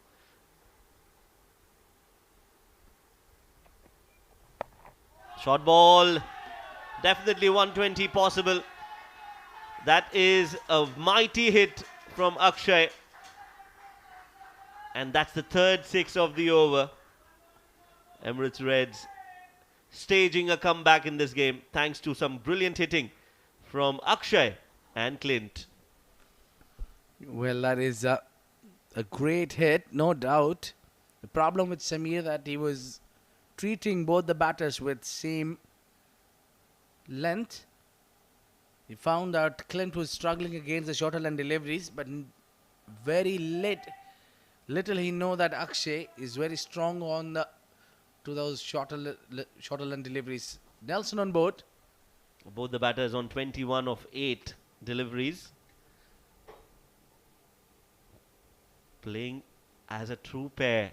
Short ball. Definitely 120 possible. That is a mighty hit from Akshay. And that's the third 6 of the over. Emirates Reds staging a comeback in this game thanks to some brilliant hitting from Akshay and Clint. Well, that is a great hit, no doubt. The problem with Samir that he was treating both the batters with same length. He found out Clint was struggling against the shorter length deliveries, but very little he know that Akshay is very strong on to those shorter length deliveries. Nelson on board. Both the batters on 21 of 8 deliveries. Playing as a true pair.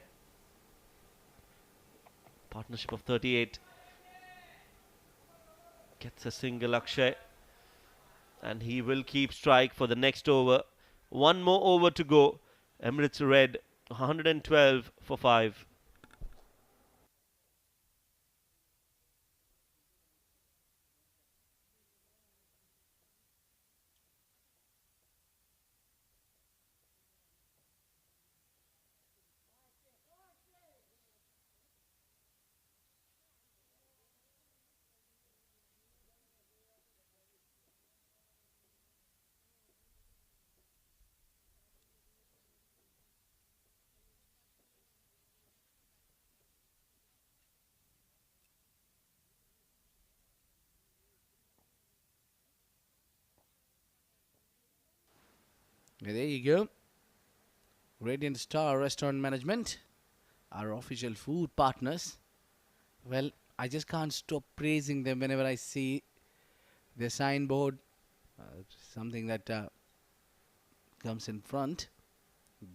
Partnership of 38. Gets a single Akshay. And he will keep strike for the next over. One more over to go. Emirates Red 112 for 5. There you go. Radiant Star Restaurant Management, our official food partners. Well, I just can't stop praising them whenever I see their signboard, something that comes in front.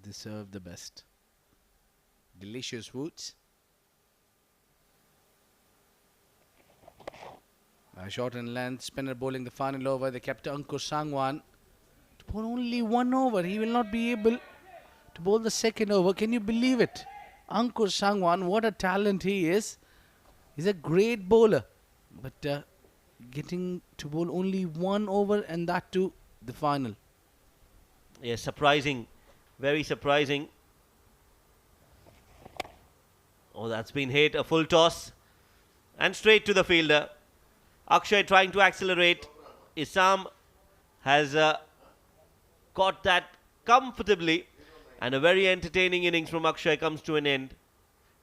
They serve the best. Delicious foods. Short and length spinner bowling the final over. They kept Ankur Sangwan to bowl only one over. He will not be able to bowl the second over. Can you believe it? Ankur Sangwan, what a talent he is. He's a great bowler. But getting to bowl only one over, and that too the final. Yes, surprising. Very surprising. Oh, that's been hit. A full toss. And straight to the fielder. Akshay trying to accelerate. Isam has caught that comfortably. And a very entertaining innings from Akshay comes to an end.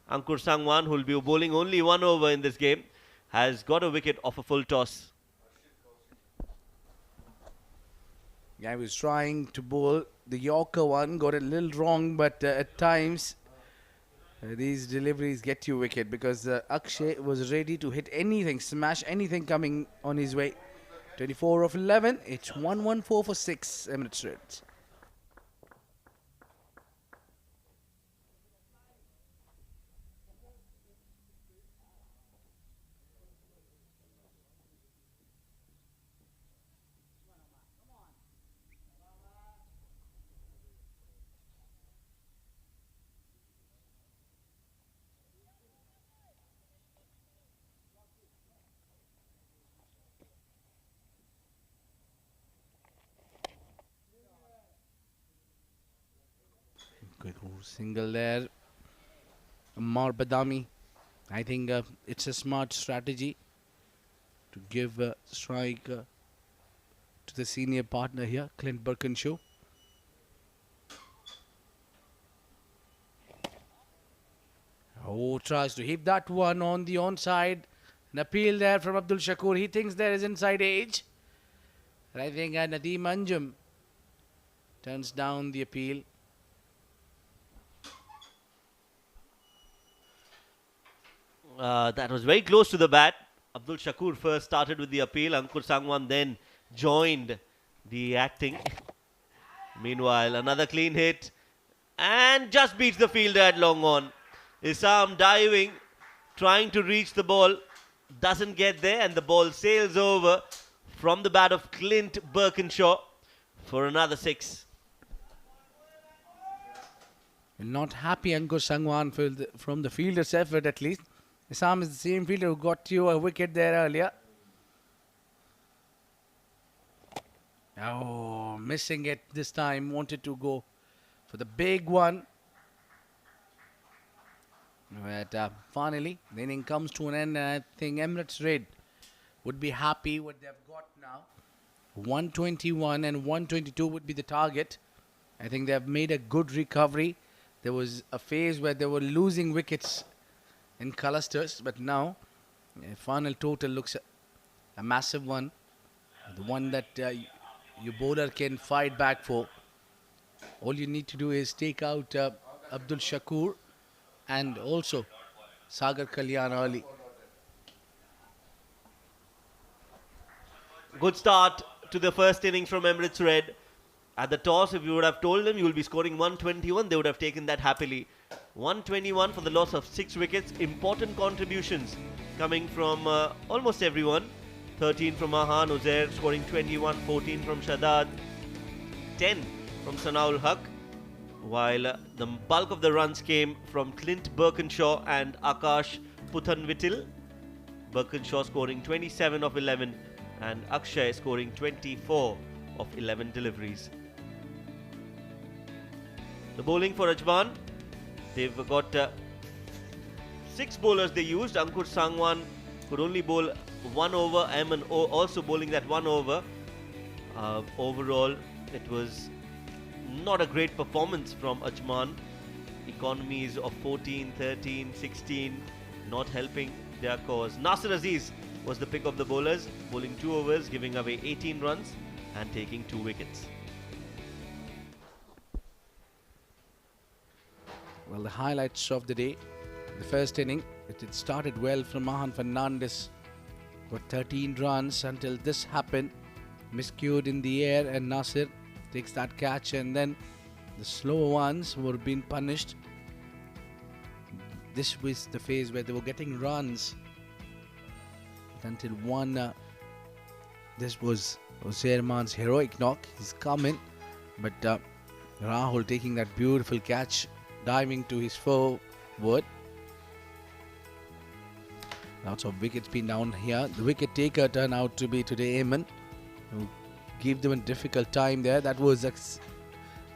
Ankur Sangwan, who will be bowling only one over in this game, has got a wicket off a full toss. Yeah, he was trying to bowl the Yorker one, got it a little wrong, but at times these deliveries get you wicket, because Akshay was ready to hit anything, smash anything coming on his way. 24 of 11, it's 114 for 6 Emirates Reds. Quick single there. Ammar Badami. I think it's a smart strategy to give strike to the senior partner here, Clint Birkinshaw. Oh, tries to hit that one on the onside. An appeal there from Abdul Shakur. He thinks there is inside edge. And I think Nadeem Anjum turns down the appeal. That was very close to the bat. Abdul Shakur first started with the appeal. Ankur Sangwan then joined the acting. Meanwhile, another clean hit. And just beats the fielder at long on. Isam diving, trying to reach the ball. Doesn't get there, and the ball sails over from the bat of Clint Birkinshaw for another 6. Not happy Ankur Sangwan from the fielder's effort at least. Isam is the same fielder who got you a wicket there earlier. Oh, missing it this time. Wanted to go for the big one. But finally, the inning comes to an end, and I think Emirates Red would be happy what they've got now. 121 and 122 would be the target. I think they have made a good recovery. There was a phase where they were losing wickets in clusters, but now the final total looks a massive one. The one that your bowler can fight back for. All you need to do is take out Abdul Shakur and also Sagar Kalyan early. Good start to the first innings from Emirates Red. At the toss, if you would have told them you will be scoring 121, they would have taken that happily. 121 for the loss of 6 wickets. Important contributions coming from almost everyone. 13 from Mahan Uzair scoring 21, 14 from Shadad, 10 from Sanaul Haq, while the bulk of the runs came from Clint Birkinshaw and Akash Puthanvitil. Birkinshaw scoring 27 of 11 and Akshay scoring 24 of 11 deliveries. The bowling for Ajman, they've got 6 bowlers they used. Ankur Sangwan could only bowl 1 over. Ajman also bowling that 1 over. Overall, it was not a great performance from Ajman. Economies of 14, 13, 16 not helping their cause. Nasir Aziz was the pick of the bowlers, bowling 2 overs, giving away 18 runs and taking 2 wickets. Well, the highlights of the day. The first inning, it started well from Mahan Fernandez. Got 13 runs until this happened. Miscued in the air, and Nasir takes that catch, and then the slower ones were being punished. This was the phase where they were getting runs until one. This was Erman's heroic knock. He's coming, but Rahul taking that beautiful catch, diving to his forward. Lots of wickets been down here. The wicket taker turned out to be today Ajman, who gave them a difficult time there. That was a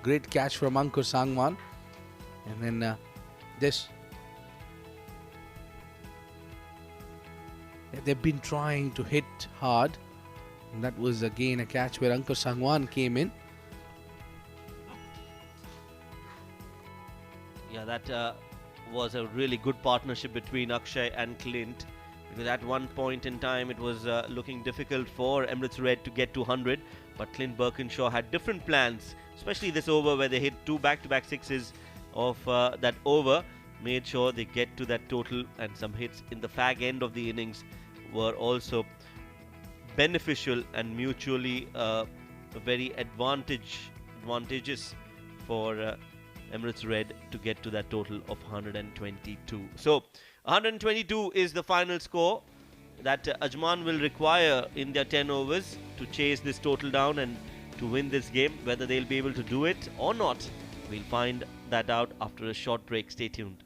great catch from Ankur Sangwan. And then this. They've been trying to hit hard. And that was again a catch where Ankur Sangwan came in. Yeah, that was a really good partnership between Akshay and Clint, because at one point in time it was looking difficult for Emirates Red to get to 100, but Clint Birkinshaw had different plans, especially this over where they hit 2 back-to-back sixes of that over, made sure they get to that total, and some hits in the fag end of the innings were also beneficial and mutually very advantageous for Emirates Red to get to that total of 122. So 122 is the final score that Ajman will require in their 10 overs to chase this total down and to win this game. Whether they'll be able to do it or not, we'll find that out after a short break. Stay tuned.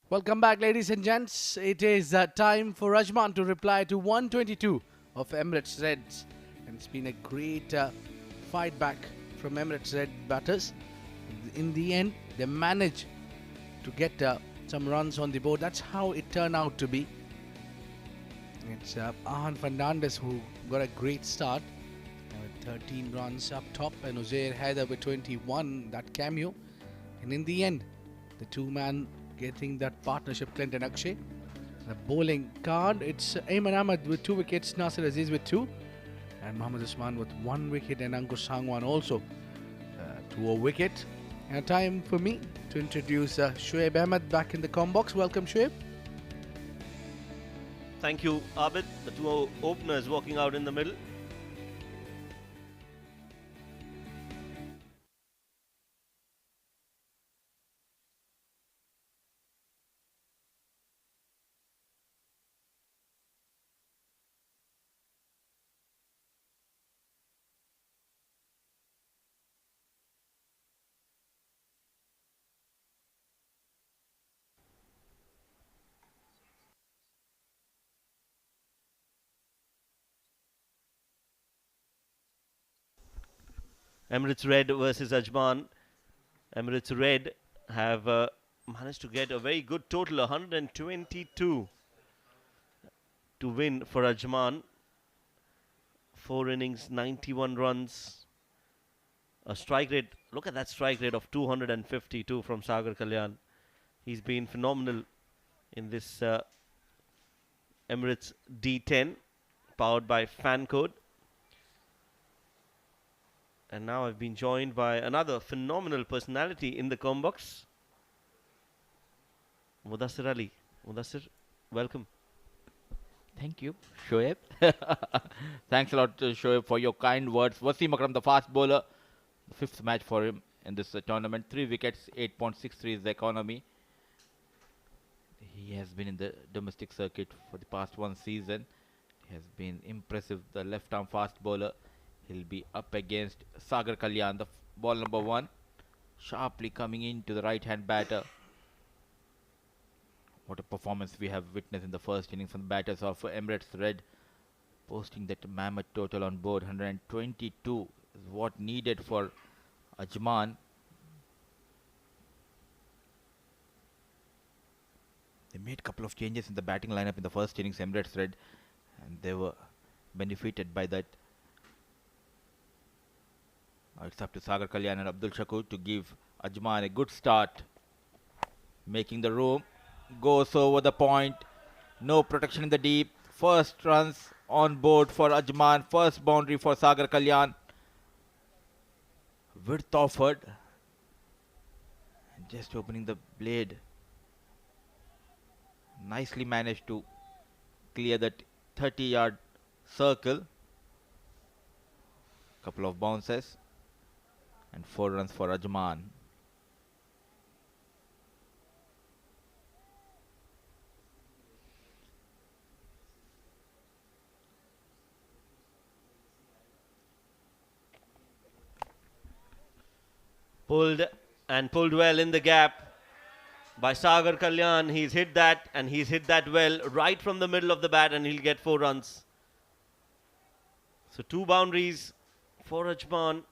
Welcome back, ladies and gents. It is time for Ajman to reply to 122 of Emirates Reds. And it's been a great fight back from Emirates Red batters. In the end, they managed to get some runs on the board. That's how it turned out to be. It's Ahan Fernandez who got a great start with 13 runs up top, and Uzair Haider with 21, that cameo. And in the end, the two-man getting that partnership, Clinton Akshay. The bowling card, it's Ayman Ahmed with 2 wickets, Nasir Aziz with 2, and Mohammad Usman with 1 wicket, and Ankush Sangwan also to a wicket. And time for me to introduce Shoaib Ahmed back in the com box. Welcome, Shoaib. Thank you, Abid. The two openers walking out in the middle. Emirates Red versus Ajman. Emirates Red have managed to get a very good total, 122 to win for Ajman. 4 innings, 91 runs. A strike rate, look at that strike rate of 252 from Sagar Kalyan. He's been phenomenal in this Emirates D10, powered by Fan Code. And now I've been joined by another phenomenal personality in the com box, Mudassir Ali. Mudassir, welcome. Thank you, Shoaib. Thanks a lot, Shoaib, for your kind words. Wasim Akram, the fast bowler, the 5th match for him in this tournament. 3 wickets, 8.63 is the economy. He has been in the domestic circuit for the past 1 season. He has been impressive, the left-arm fast bowler. He'll be up against Sagar Kalyan, the ball number 1, sharply coming into the right-hand batter. What a performance we have witnessed in the first innings from the batters of Emirates Red, posting that mammoth total on board. 122 is what needed for Ajman. They made a couple of changes in the batting lineup in the first innings, Emirates Red, and they were benefited by that. It's up to Sagar Kalyan and Abdul Shakur to give Ajman a good start. Making the room, goes over the point. No protection in the deep. First runs on board for Ajman. First boundary for Sagar Kalyan. Width offered. And just opening the blade. Nicely managed to clear that 30-yard circle. Couple of bounces. And 4 runs for Ajman. Pulled and pulled well in the gap by Sagar Kalyan. He's hit that, and he's hit that well right from the middle of the bat, and he'll get 4 runs. So 2 boundaries for Ajman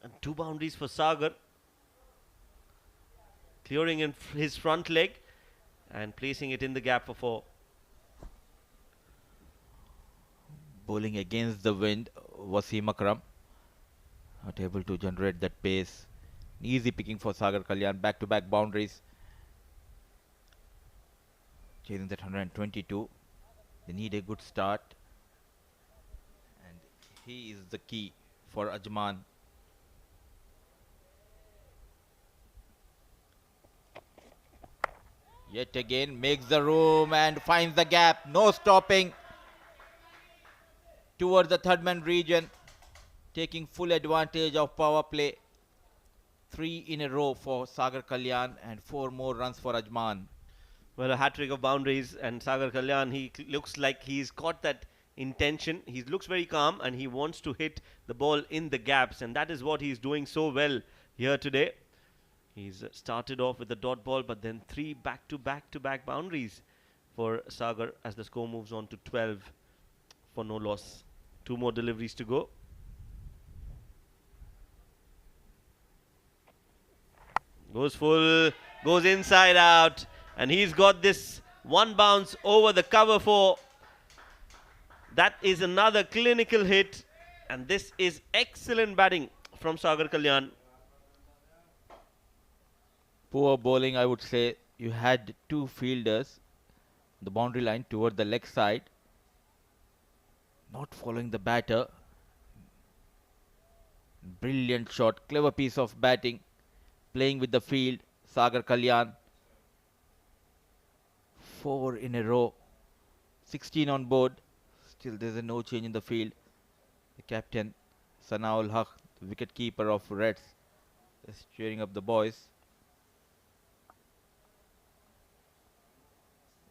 and 2 boundaries for Sagar. Clearing in his front leg and placing it in the gap for 4. Bowling against the wind, Wasim Akram. Not able to generate that pace. Easy picking for Sagar Kalyan. Back-to-back boundaries. Chasing that 122. They need a good start. And he is the key for Ajman. Yet again makes the room and finds the gap. No stopping. Towards the third man region. Taking full advantage of power play. 3 in a row for Sagar Kalyan and 4 more runs for Ajman. Well, a hat trick of boundaries, and Sagar Kalyan, he looks like he's got that intention. He looks very calm and he wants to hit the ball in the gaps, and that is what he's doing so well here today. He's started off with the dot ball, but then three back to back to back boundaries for Sagar as the score moves on to 12 for no loss. Two more deliveries to go. Goes full, goes inside out, and he's got this one bounce over the cover four. That is another clinical hit, and this is excellent batting from Sagar Kalyan. Poor bowling, I would say. You had two fielders, the boundary line toward the leg side, not following the batter. Brilliant shot, clever piece of batting, playing with the field. Sagar Kalyan, 4 in a row, 16 on board. Still, there's a no change in the field. The captain, Sanaul Haq, the wicket keeper of Reds, is cheering up the boys.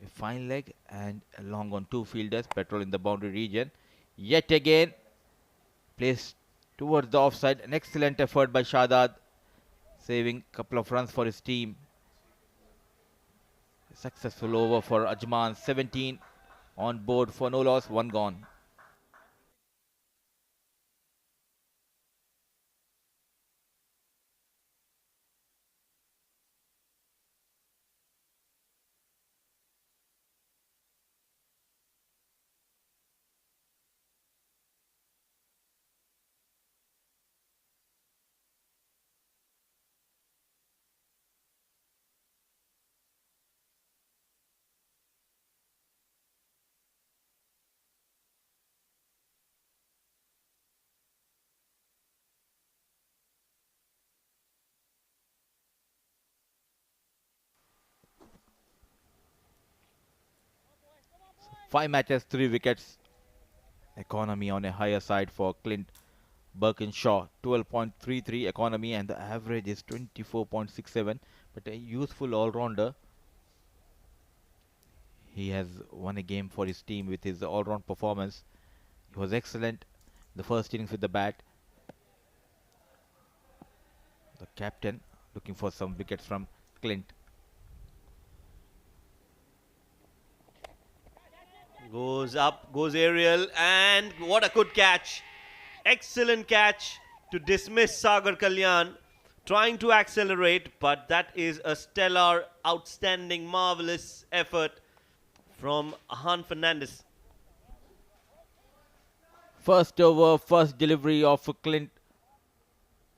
A fine leg and a long on two fielders, patrol in the boundary region. Yet again, placed towards the offside. An excellent effort by Shadad, saving a couple of runs for his team. A successful over for Ajman, 17 on board for no loss, 1 gone. Five matches, 3 wickets. Economy on a higher side for Clint Birkinshaw, 12.33 economy, and the average is 24.67. But a useful all-rounder. He has won a game for his team with his all-round performance. He was excellent the first innings with the bat. The captain looking for some wickets from Clint. Goes up, goes aerial, and what a good catch. Excellent catch to dismiss Sagar Kalyan. Trying to accelerate, but that is a stellar, outstanding, marvelous effort from Han Fernandez. First over, first delivery of Clint,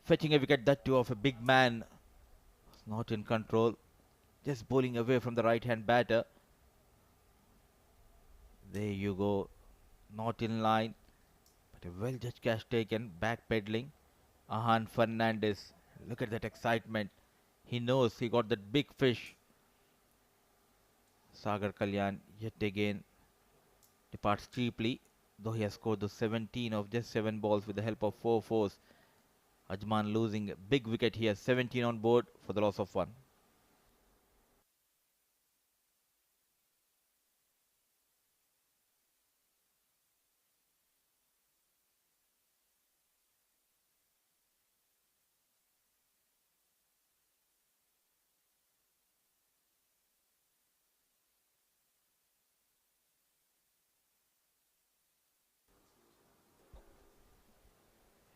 fetching a wicket, that too of a big man. Not in control, just bowling away from the right-hand batter. There you go, not in line, but a well-judged catch taken, back-pedaling. Ahan Fernandez, look at that excitement. He knows he got that big fish. Sagar Kalyan yet again departs cheaply, though he has scored the 17 of just 7 balls with the help of 4 fours. Ajman losing a big wicket here, 17 on board for the loss of 1.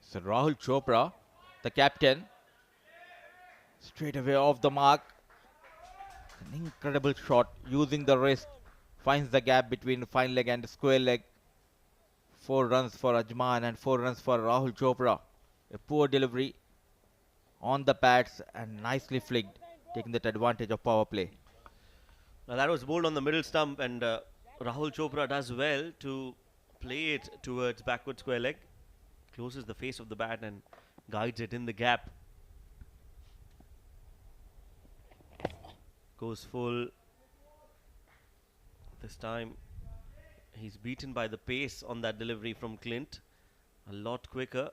So Rahul Chopra, the captain, straight away off the mark. An incredible shot using the wrist. Finds the gap between fine leg and square leg. 4 runs for Ajman and 4 runs for Rahul Chopra. A poor delivery on the pads and nicely flicked, taking that advantage of power play. Now that was bowled on the middle stump, and Rahul Chopra does well to play it towards backward square leg. Closes the face of the bat and guides it in the gap. Goes full. This time he's beaten by the pace on that delivery from Clint. A lot quicker.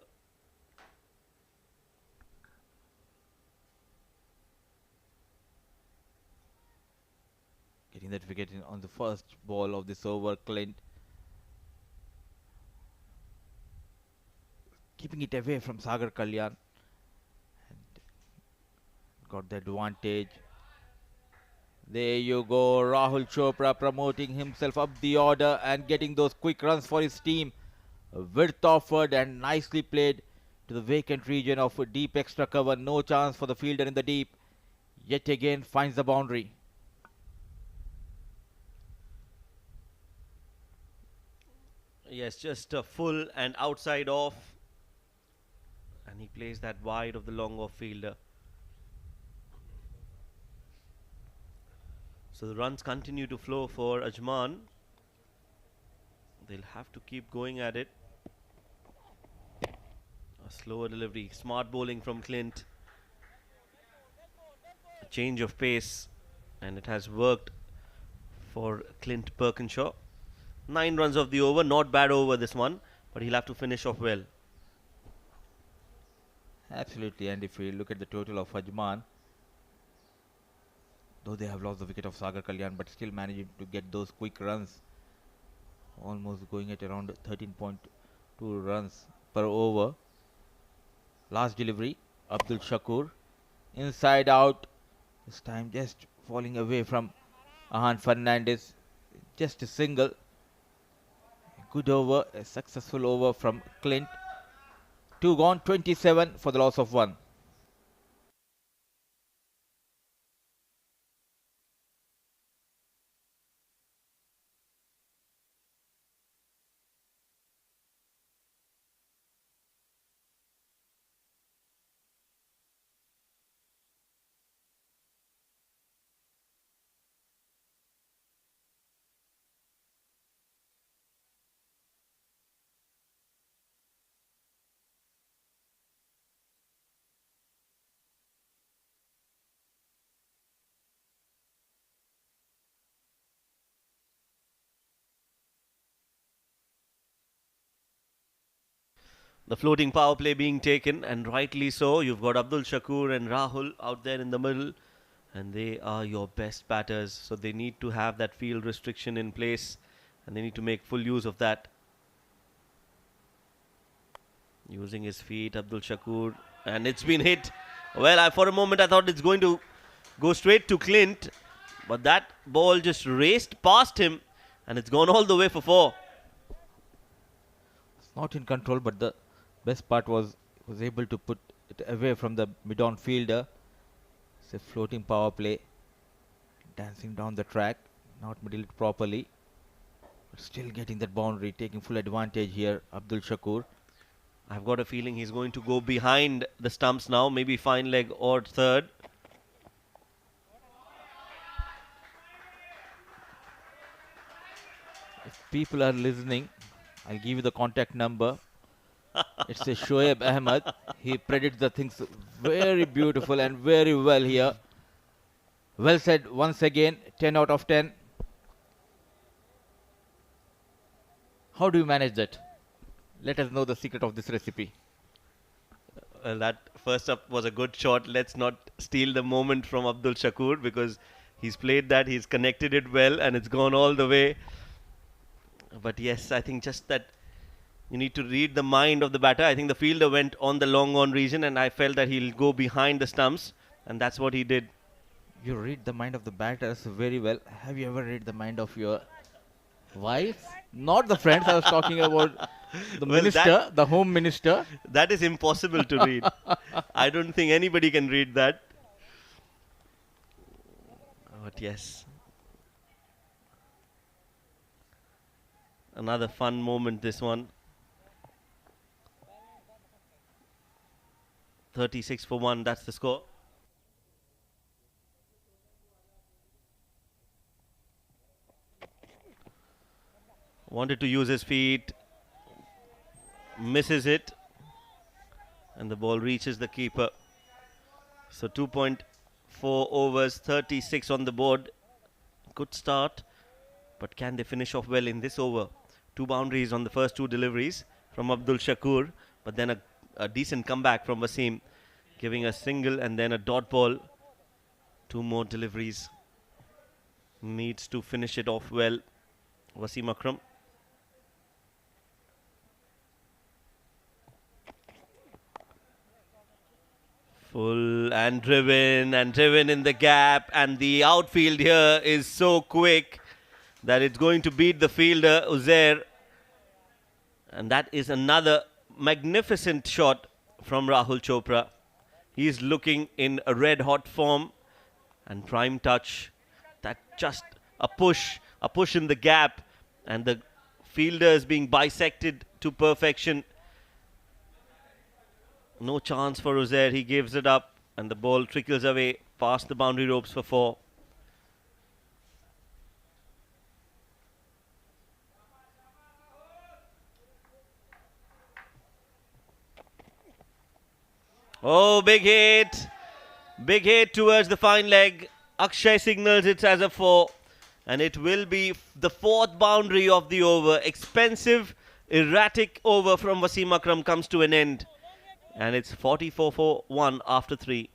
that wicket on the first ball of this over. Clint keeping it away from Sagar Kalyan and got the advantage. There you go, Rahul Chopra promoting himself up the order and getting those quick runs for his team. Width offered and nicely played to the vacant region of deep extra cover. No chance for the fielder in the deep. Yet again finds the boundary. Yes, just a full and outside off. And he plays that wide of the long off fielder. So the runs continue to flow for Ajman. They'll have to keep going at it. A slower delivery. Smart bowling from Clint. A change of pace. And it has worked for Clint Perkinshaw. 9 runs of the over. Not bad over this one. But he'll have to finish off well. Absolutely, and if we look at the total of Ajman, though they have lost the wicket of Sagar Kalyan, but still managing to get those quick runs, almost going at around 13.2 runs per over. Last delivery, Abdul Shakur, inside out, this time just falling away from Ahan Fernandez, just a single. Good over, a successful over from Clint. 2 gone, 27 for the loss of 1. The floating power play being taken, and rightly so. You've got Abdul Shakur and Rahul out there in the middle, and they are your best batters. So they need to have that field restriction in place, and they need to make full use of that. Using his feet, Abdul Shakur, and it's been hit. Well, for a moment I thought it's going to go straight to Clint, but that ball just raced past him, and it's gone all the way for 4. It's not in control, but the best part was able to put it away from the mid-on fielder. It's a floating power play, dancing down the track, not middled properly, but still getting that boundary, taking full advantage here. Abdul Shakur. I've got a feeling he's going to go behind the stumps now, maybe fine leg or third. If people are listening, I'll give you the contact number. It's a Shoaib Ahmed. He predicts the things very beautiful and very well here. Well said once again, 10 out of 10. How do you manage that? Let us know the secret of this recipe. Well, that first up was a good shot. Let's not steal the moment from Abdul Shakur, because he's played that, he's connected it well, and it's gone all the way. But yes, I think just that you need to read the mind of the batter. I think the fielder went on the long on region, and I felt that he'll go behind the stumps, and that's what he did. You read the mind of the batters very well. Have you ever read the mind of your wife? Not the friends. I was talking about the Well, minister, the home minister. That is impossible to read. I don't think anybody can read that. But yes, another fun moment, this one. 36 for 1, that's the score. Wanted to use his feet, misses it, and the ball reaches the keeper. So 2.4 overs, 36 on the board. Good start, but can they finish off well in this over? 2 boundaries on the first 2 deliveries from Abdul Shakur, but then a decent comeback from Wasim, giving a single and then a dot ball. 2 more deliveries. needs to finish it off well. Wasim Akram. Full and driven in the gap, and the outfield here is so quick that it's going to beat the fielder Uzair. And that is another magnificent shot from Rahul Chopra. He's looking in a red hot form, and prime touch. That just a push in the gap, and the fielder is being bisected to perfection. No chance for Uzair. He gives it up, and the ball trickles away past the boundary ropes for 4. Oh, big hit. Big hit towards the fine leg. Akshay signals it as a 4. And it will be the 4th boundary of the over. Expensive, erratic over from Wasim Akram comes to an end. And it's 44 for 1 after 3.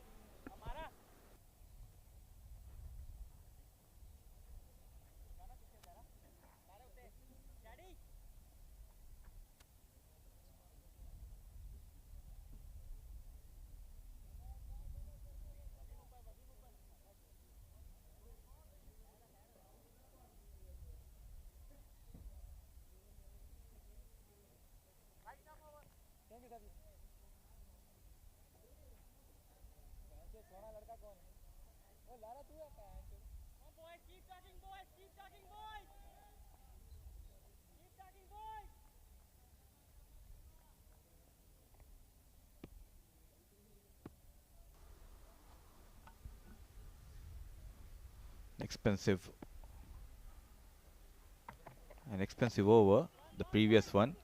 An expensive over, the previous one.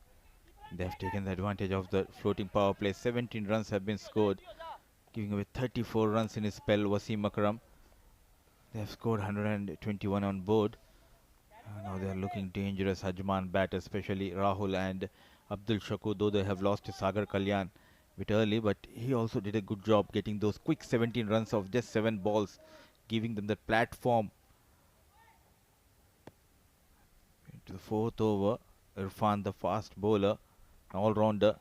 They have taken the advantage of the floating power play. 17 runs have been scored, giving away 34 runs in his spell. Wasim Akram, they have scored 121 on board. Now they are looking dangerous. Ajman bat, especially Rahul and Abdul Shakur, though they have lost to Sagar Kalyan a bit early, but he also did a good job getting those quick 17 runs of just 7 balls, giving them the platform. Into the 4th over, Irfan, the fast bowler, all-rounder,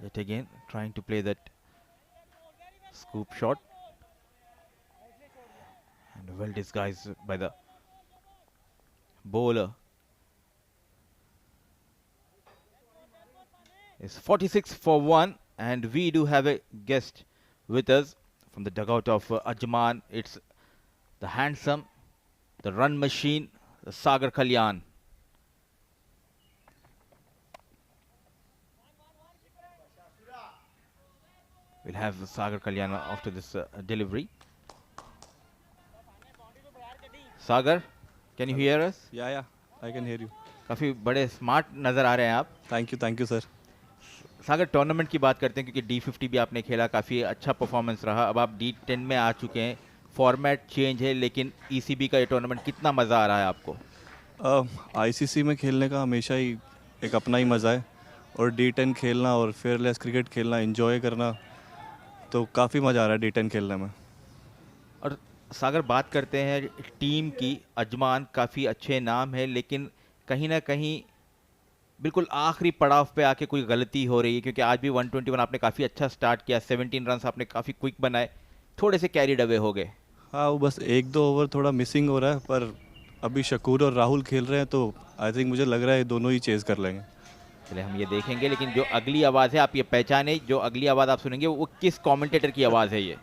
yet again trying to play that scoop shot, and well disguised by the bowler. It's 46 for 1, and we do have a guest with us from the dugout of Ajman. It's the handsome, the run machine, the Sagar Kalyan. We'll have Sagar Kalyan after this delivery. Sagar, can you hear us? Yeah, I can hear you. काफ़ी बड़े smart नज़र आ रहे हैं आप. Thank you sir. Sagar, tournament की बात करते हैं क्योंकि D50 भी आपने खेला, काफ़ी अच्छा परफॉर्मेंस रहा. अब आप D10 में आ चुके हैं. फॉर्मेट चेंज है, लेकिन ECB का ये टूर्नामेंट कितना मज़ा आ रहा है आपको? ICC में खेलने का हमेशा ही एक अपना ही मज़ा है, और D10 खेलना और फेयरलेस क्रिकेट खेलना, एंजॉय करना, तो काफ़ी मज़ा आ रहा है D10 खेलने में. और सागर, बात करते हैं टीम की. अजमान काफ़ी अच्छे नाम है, लेकिन कहीं ना कहीं बिल्कुल आखिरी पड़ाव पे आके कोई गलती हो रही है, क्योंकि आज भी 121 आपने काफ़ी अच्छा स्टार्ट किया. 17 रन आपने काफ़ी क्विक बनाए, थोड़े से कैरीड अवे हो गए. हाँ, वो बस 1-2 ओवर थोड़ा मिसिंग हो रहा है, पर अभी शकूर और राहुल खेल रहे हैं, तो आई थिंक मुझे लग रहा है दोनों ही चेज़ कर लेंगे. चलिए हम ये देखेंगे, लेकिन जो अगली आवाज़ है आप ये पहचाने. जो अगली आवाज़ आप सुनेंगे वो किस कमेंटेटर की आवाज़ है? ये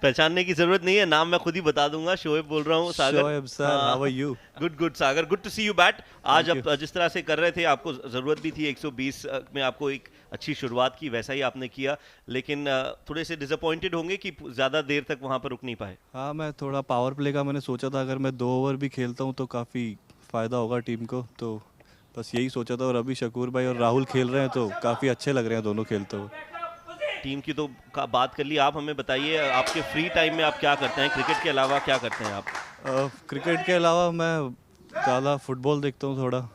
पहचानने की जरूरत नहीं है, नाम मैं खुद ही बता दूंगा. शोएब बोल रहा हूँ. Sagar, Shoaib sir, how are you? Good Sagar, good to see you bat. आज आप जिस तरह से कर रहे थे, आपको ज़रूरत भी थी 120 में, आपको एक अच्छी शुरुआत की, वैसा ही आपने किया, लेकिन थोड़े से डिसअपॉइंटेड होंगे कि ज़्यादा देर तक वहाँ पर रुक नहीं पाए. हाँ, मैं थोड़ा पावर प्ले का मैंने सोचा था, अगर मैं 2 ओवर भी खेलता हूँ तो काफ़ी फ़ायदा होगा टीम को, तो बस यही सोचा था. और अभी शकूर भाई और राहुल खेल रहे हैं, तो काफ़ी अच्छे लग रहे हैं दोनों खेलते हुए. टीम की तो बात कर ली. आप हमें बताइए, आपके फ्री टाइम में आप क्या करते हैं? क्रिकेट के अलावा क्या करते हैं आप? क्रिकेट के अलावा मैं ज़्यादा फुटबॉल देखता हूँ थोड़ा.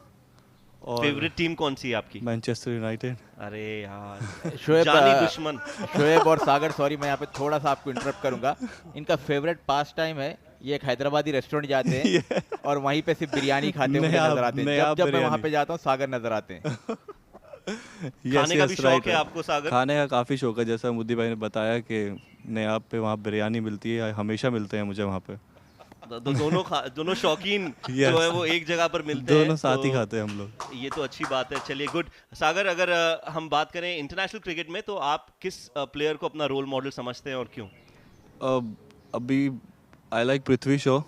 और फेवरेट टीम कौन सी है आपकी? Manchester United. अरे यार, शोएब, जानी दुश्मन. शोएब और सागर, सॉरी मैं यहाँ पे थोड़ा सा आपको इंटरप्ट करूंगा. इनका फेवरेट पास टाइम है ये एक हैदराबादी रेस्टोरेंट जाते हैं Yeah. और वहीं पे सिर्फ बिरयानी खाते हुए मुझे नया- नजर आते हैं। नया जब जब मैं वहाँ बिरयानी। पे जाता हूँ सागर नजर आते हैं। Yes, खाने का भी yes, शौक right, है right. आपको सागर? खाने का काफ़ी शौक है, जैसा मुद्दी भाई ने बताया कि नया पे वहाँ बिरयानी मिलती है, हमेशा मिलते हैं मुझे वहाँ पे। दोनों शौकीन Yes. जो है वो एक जगह पर मिलते हैं, दोनों साथ ही तो खाते हैं हम लोग। ये तो अच्छी बात है। चलिए गुड। सागर, अगर हम बात करें इंटरनेशनल क्रिकेट में, तो आप किस प्लेयर को अपना रोल मॉडल समझते हैं और क्यों? अभी आई लाइक पृथ्वी शॉ,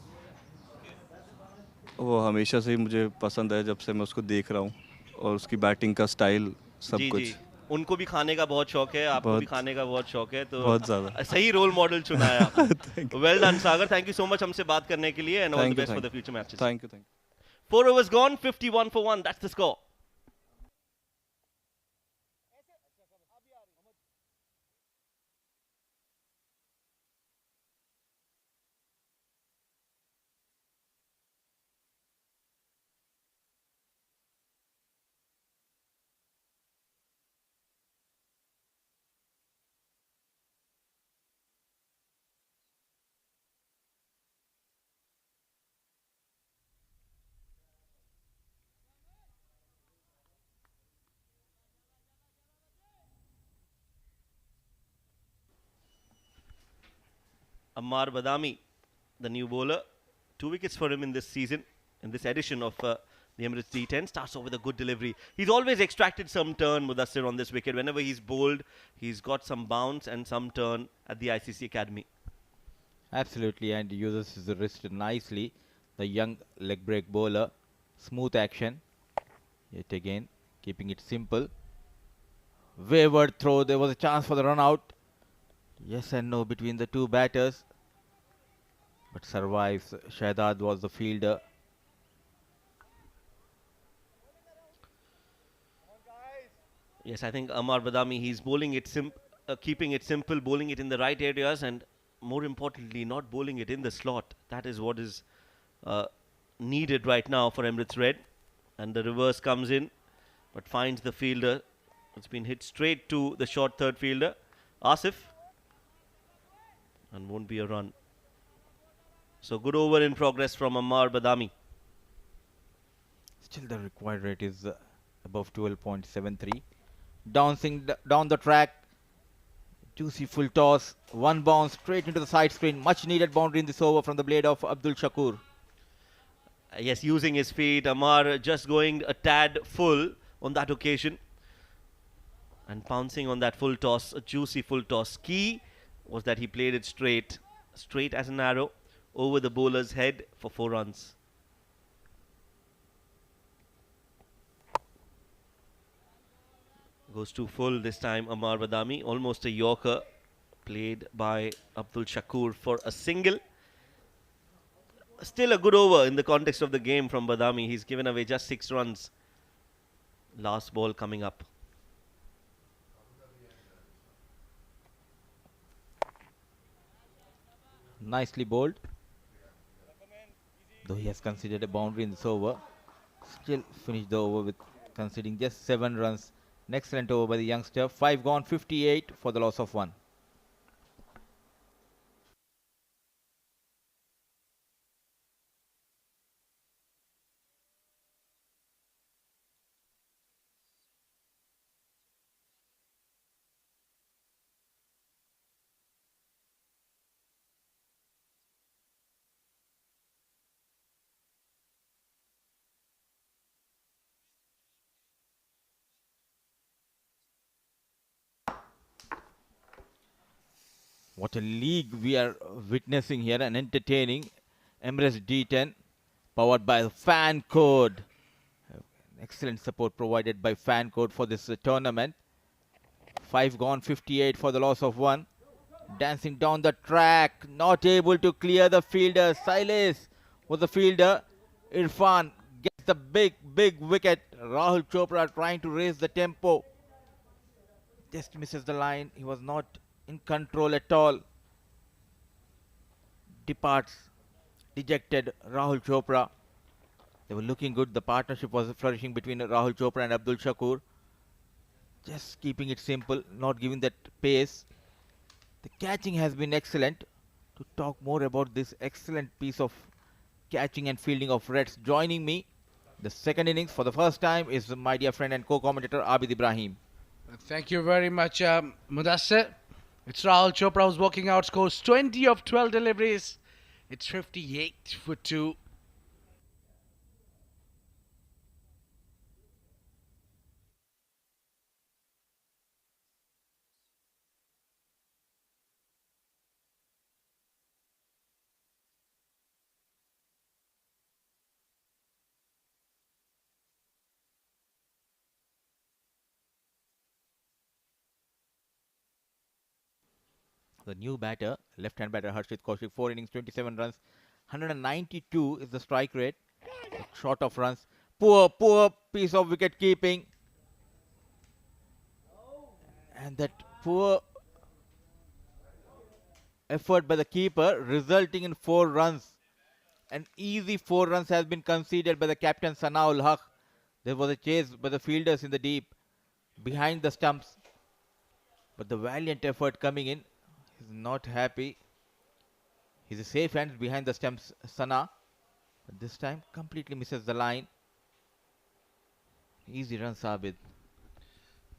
वो हमेशा से ही मुझे पसंद है, जब से मैं उसको देख रहा हूँ, और उसकी बैटिंग का स्टाइल सब जी कुछ। जी, उनको भी खाने का बहुत शौक है, आपको भी बहुत- खाने का बहुत शौक है, तो बहुत ज़्यादा। सही रोल मॉडल चुना है आपने। Well done Sagar, thank you so much हमसे बात करने के लिए, and all the thank you, best for the thank future matches. Thank you, thank you. 4 overs gone, 51 for 1, that's the score. Ammar Badami, the new bowler. 2 wickets for him in this season, in this edition of the Emirates D10. Starts off with a good delivery. He's always extracted some turn, Mudassir, on this wicket. Whenever he's bowled, he's got some bounce and some turn at the ICC Academy. Absolutely, and uses his wrist nicely. The young leg break bowler. Smooth action. Yet again, keeping it simple. Wayward throw. There was a chance for the run out. Yes and no between the two batters. But survives. Shahzad was the fielder. Yes, I think Ammar Badami, he's bowling it keeping it simple, bowling it in the right areas, and more importantly, not bowling it in the slot. That is what is needed right now for Emirates Red. And the reverse comes in, but finds the fielder. It's been hit straight to the short third fielder, Asif, and won't be a run. So good over in progress from Ammar Badami. Still the required rate is above 12.73. Bouncing down the track. Juicy full toss. One bounce straight into the side screen. Much needed boundary in this over from the blade of Abdul Shakur. Yes, using his feet. Ammar just going a tad full on that occasion. And pouncing on that full toss, a juicy full toss. Key was that he played it straight as an arrow, over the bowler's head for 4 runs. Goes to full this time, Ammar Badami. Almost a Yorker, played by Abdul Shakur for a single. Still a good over in the context of the game from Badami. He's given away just 6 runs. Last ball coming up. Nicely bowled. Though he has considered a boundary in this over, still finished the over with conceding just 7 runs. An excellent over by the youngster. 5 gone, 58 for the loss of 1. What a league we are witnessing here and entertaining. Emirates D10 powered by the fan code. Excellent support provided by fan code for this tournament. 5 gone, 58 for the loss of 1. Dancing down the track, not able to clear the fielder. Silas was the fielder. Irfan gets the big wicket. Rahul Chopra trying to raise the tempo. Just misses the line. He was not in control at all. Departs dejected Rahul Chopra. They were looking good. The partnership was flourishing between Rahul Chopra and Abdul Shakur. Just keeping it simple, not giving that pace. The catching has been excellent. to talk more about this excellent piece of catching and fielding of Reds. Joining me, the second innings for the first time, is my dear friend and co-commentator Abid Ibrahim. Thank you very much, Mudassir. It's Rahul Chopra who's walking out, scores 20 of 12 deliveries. It's 58 for 2. The new batter, left-hand batter Harshit Kaushik, 4 innings, 27 runs, 192 is the strike rate. Short of runs. Poor piece of wicket keeping. And that poor effort by the keeper resulting in 4 runs. An easy 4 runs has been conceded by the captain Sanaul Haq. There was a chase by the fielders in the deep behind the stumps. But the valiant effort coming in. He's not happy. He's a safe hand behind the stumps, Sana. But this time completely misses the line. Easy run, Sabit.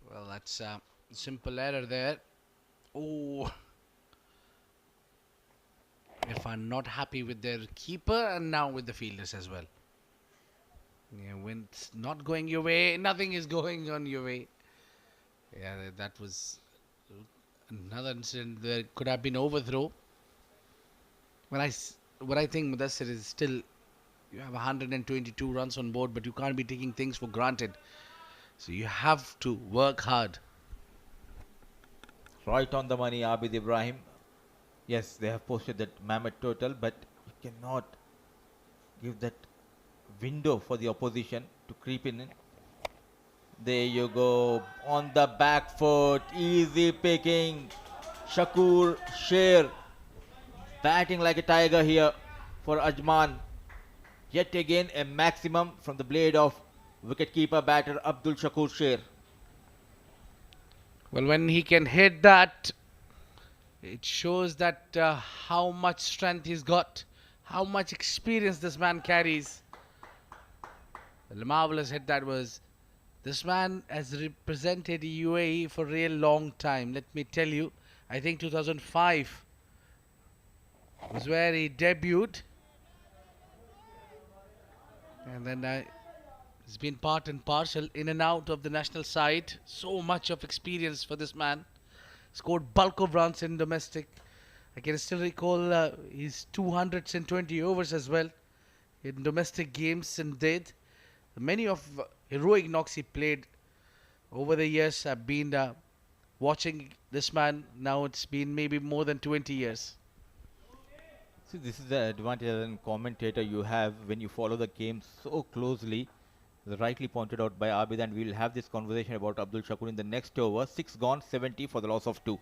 Well, that's a simple error there. Oh, if I'm not happy with their keeper and now with the fielders as well. Yeah, when it's not going your way, nothing is going on your way. Yeah, that was another incident. There could have been overthrow. What I think, Mudassir, is still you have 122 runs on board, but you can't be taking things for granted. So you have to work hard. Right on the money, Abid Ibrahim. Yes, they have posted that mammoth total, but you cannot give that window for the opposition to creep in. There you go. On the back foot. Easy picking. Shakur Sher batting like a tiger here for Ajman. Yet again a maximum from the blade of wicketkeeper batter Abdul Shakur Sher. Well, when he can hit that, it shows that how much strength he's got, how much experience this man carries. The marvelous hit that was. This man has represented UAE for a real long time. Let me tell you, I think 2005 was where he debuted. And then he's been part and parcel in and out of the national side. So much of experience for this man. Scored bulk of runs in domestic. I can still recall his 220 overs as well in domestic games and did. Many of heroic knocks he played over the years. I've been watching this man. Now it's been maybe more than 20 years. See, this is the advantage as a commentator you have when you follow the game so closely. As rightly pointed out by Abid, and we'll have this conversation about Abdul Shakur in the next over. 6 gone, 70 for the loss of 2.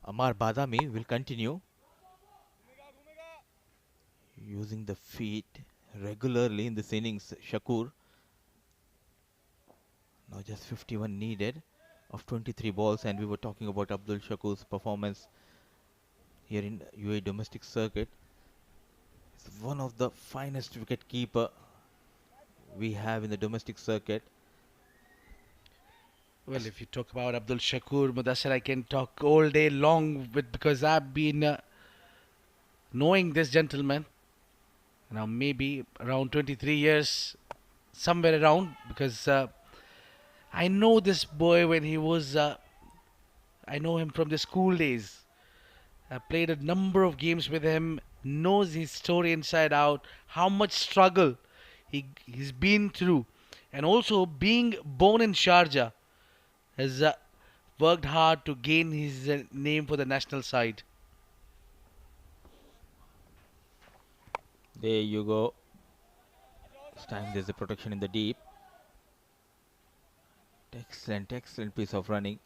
Amar Badami will continue using the feet regularly in this innings. Shakur, now just 51 needed of 23 balls, and we were talking about Abdul Shakur's performance here in UAE domestic circuit. He's one of the finest wicket keeper we have in the domestic circuit. Well, if you talk about Abdul Shakur, Mudassir, I can talk all day long because I've been knowing this gentleman now maybe around 23 years, somewhere around, because I know this boy when he was, I know him from the school days. I played a number of games with him, knows his story inside out, how much struggle he's been through, and also being born in Sharjah has worked hard to gain his name for the national side. There you go. This time there's a protection in the deep. Excellent piece of running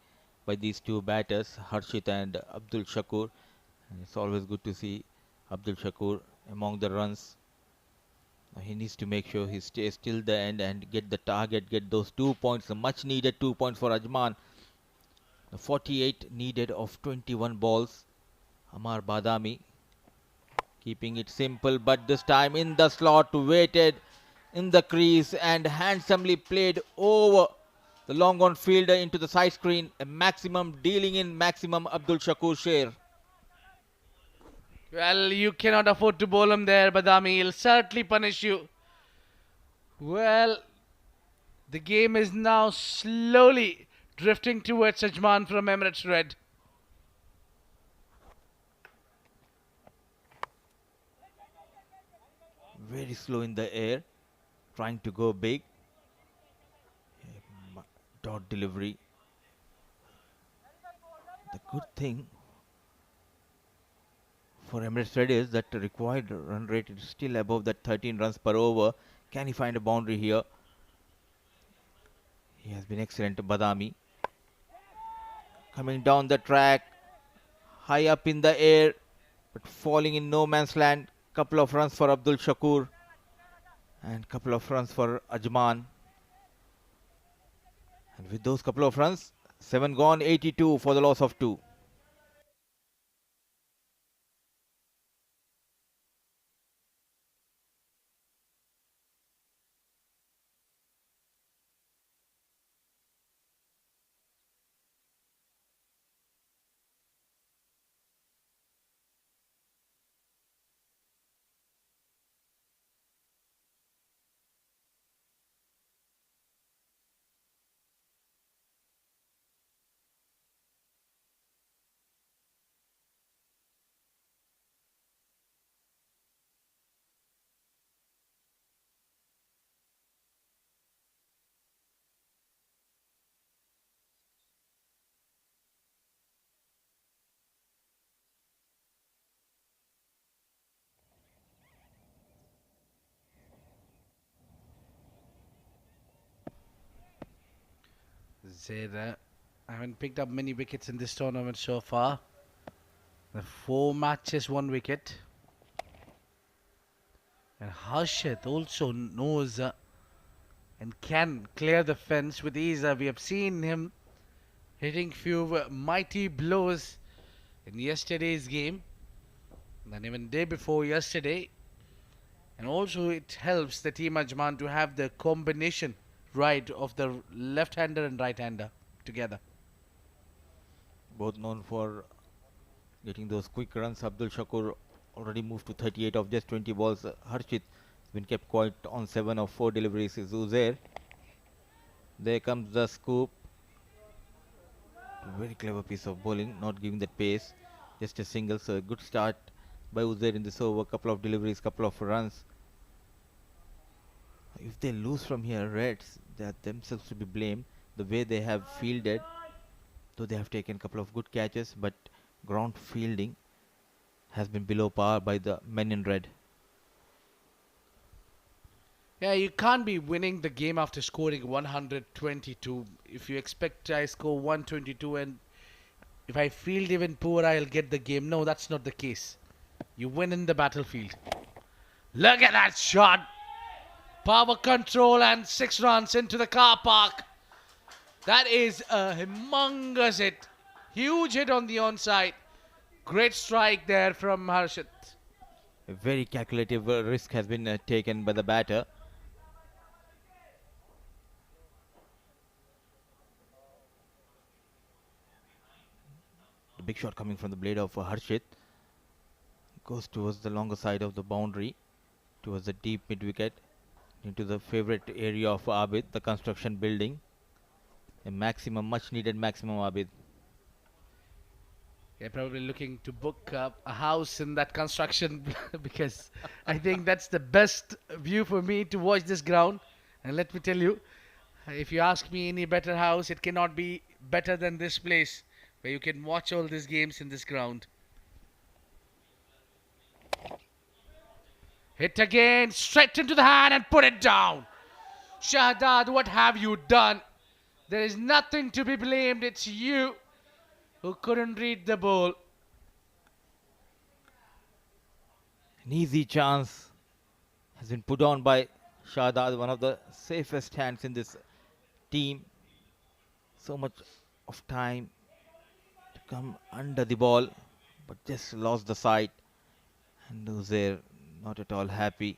by these two batters, Harshit and Abdul Shakur. And it's always good to see Abdul Shakur among the runs. Now he needs to make sure he stays till the end and get the target, get those 2 points, the much needed 2 points for Ajman. The 48 needed of 21 balls. Amar Badami keeping it simple, but this time in the slot, waited in the crease and handsomely played over the long on fielder into the side screen. A maximum dealing in maximum Abdul Shakur Sher. Well, you cannot afford to bowl him there, Badami. He'll certainly punish you. Well, the game is now slowly drifting towards Ajman from Emirates Red. Very slow in the air, trying to go big. Dot delivery. The good thing for Emirates Red is that the required run rate is still above that 13 runs per over. Can he find a boundary here? He has been excellent, Badami. Coming down the track, high up in the air, but falling in no man's land. Couple of runs for Abdul Shakur and couple of runs for Ajman. And with those couple of runs, 7 gone, 82 for the loss of 2. Zeda, I haven't picked up many wickets in this tournament so far. The 4 matches, 1 wicket. And Harshit also knows and can clear the fence with ease. We have seen him hitting few mighty blows in yesterday's game, and even day before yesterday. And also it helps the team Ajman to have the combination right of the left-hander and right-hander together. Both known for getting those quick runs. Abdul Shakur already moved to 38 of just 20 balls. Harshit has been kept quiet on 7 of 4 deliveries. Is Uzair. There comes the scoop. Very clever piece of bowling, not giving that pace. Just a single, so a good start by Uzair in this over. Couple of deliveries, couple of runs. If they lose from here, Reds, they are themselves to be blamed. The way they have fielded, though they have taken a couple of good catches, but ground fielding has been below par by the men in red. Yeah, you can't be winning the game after scoring 122. If you expect I score 122 and if I field even poor, I'll get the game. No, that's not the case. You win in the battlefield. Look at that shot. Power control and 6 runs into the car park. That is a humongous hit. Huge hit on the onside. Great strike there from Harshit. A very calculative risk has been taken by the batter. The big shot coming from the blade of Harshit goes towards the longer side of the boundary, towards the deep mid wicket, into the favorite area of Abid, the construction building. A maximum, much needed maximum, Abid. They're probably looking to book a house in that construction because I think that's the best view for me to watch this ground. And let me tell you, if you ask me any better house, it cannot be better than this place where you can watch all these games in this ground. Hit again, straight into the hand and put it down. Shahdad, what have you done? There is nothing to be blamed. It's you who couldn't read the ball. An easy chance has been put on by Shadad, one of the safest hands in this team. So much of time to come under the ball, but just lost the sight. And Uzair not at all happy.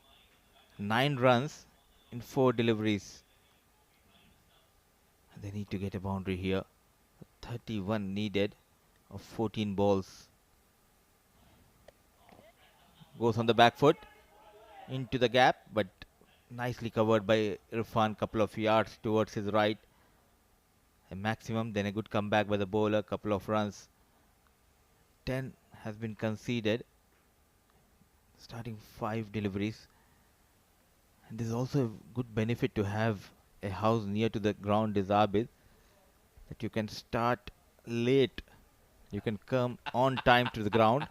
9 runs in 4 deliveries. They need to get a boundary here. 31 needed of 14 balls. Goes on the back foot into the gap, but nicely covered by Irfan, couple of yards towards his right. A maximum, then a good comeback by the bowler, couple of runs. 10 has been conceded. Starting 5 deliveries. And there's also a good benefit to have a house near to the ground, is Abid, that you can start late. You can come on time to the ground.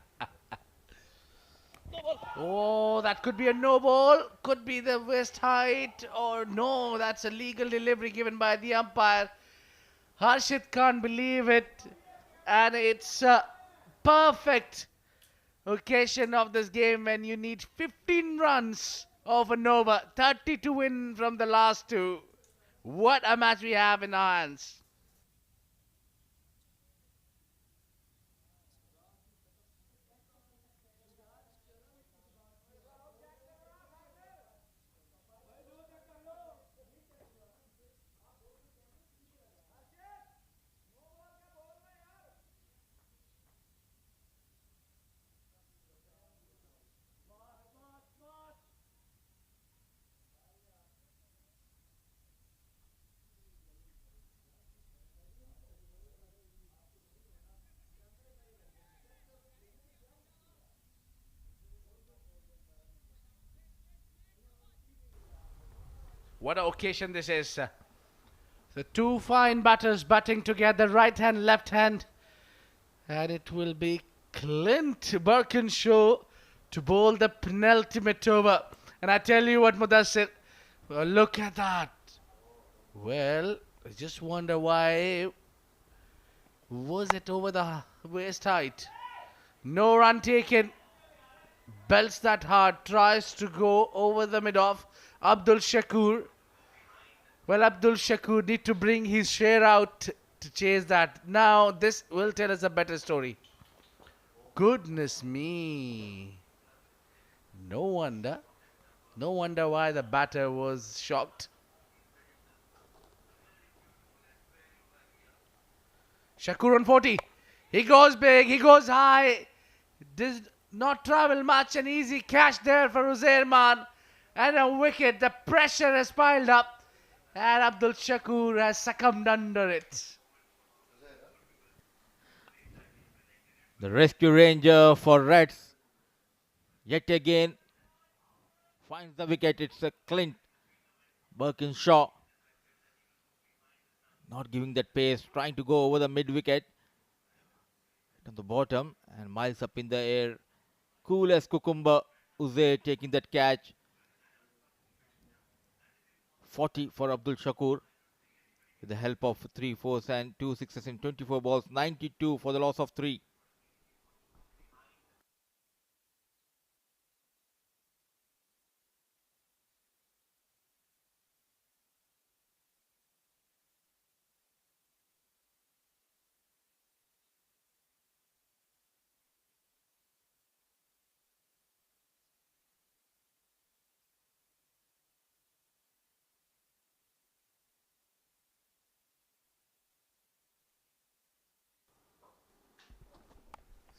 Oh, that could be a no ball, could be the west height, or no, that's a legal delivery given by the umpire. Harshit can't believe it, and it's a perfect occasion of this game when you need 15 runs of a Nova, 30 to win from the last 2. What a match we have in our hands. What an occasion this is. The 2 fine batters batting together, right hand, left hand. And it will be Clint Birkinshaw to bowl the penultimate over. And I tell you what, Mudassir, well, look at that. Well, I just wonder why was it over the waist height. No run taken. Belts that hard, tries to go over the mid-off. Abdul Shakur. Well, Abdul Shakur need to bring his share out to chase that. Now, this will tell us a better story. Goodness me. No wonder. No wonder why the batter was shocked. Shakur on 40. He goes big, he goes high. Did not travel much, an easy catch there for Uzairman. And a wicket, the pressure has piled up. And Abdul Shakur has succumbed under it. The rescue ranger for Reds yet again finds the wicket. It's a Clint Birkinshaw. Not giving that pace, trying to go over the mid wicket. On the bottom and miles up in the air. Cool as cucumber. Uzair taking that catch. 40 for Abdul Shakur. With the help of 3 fours and 2 sixes in 24 balls. 92 for the loss of 3.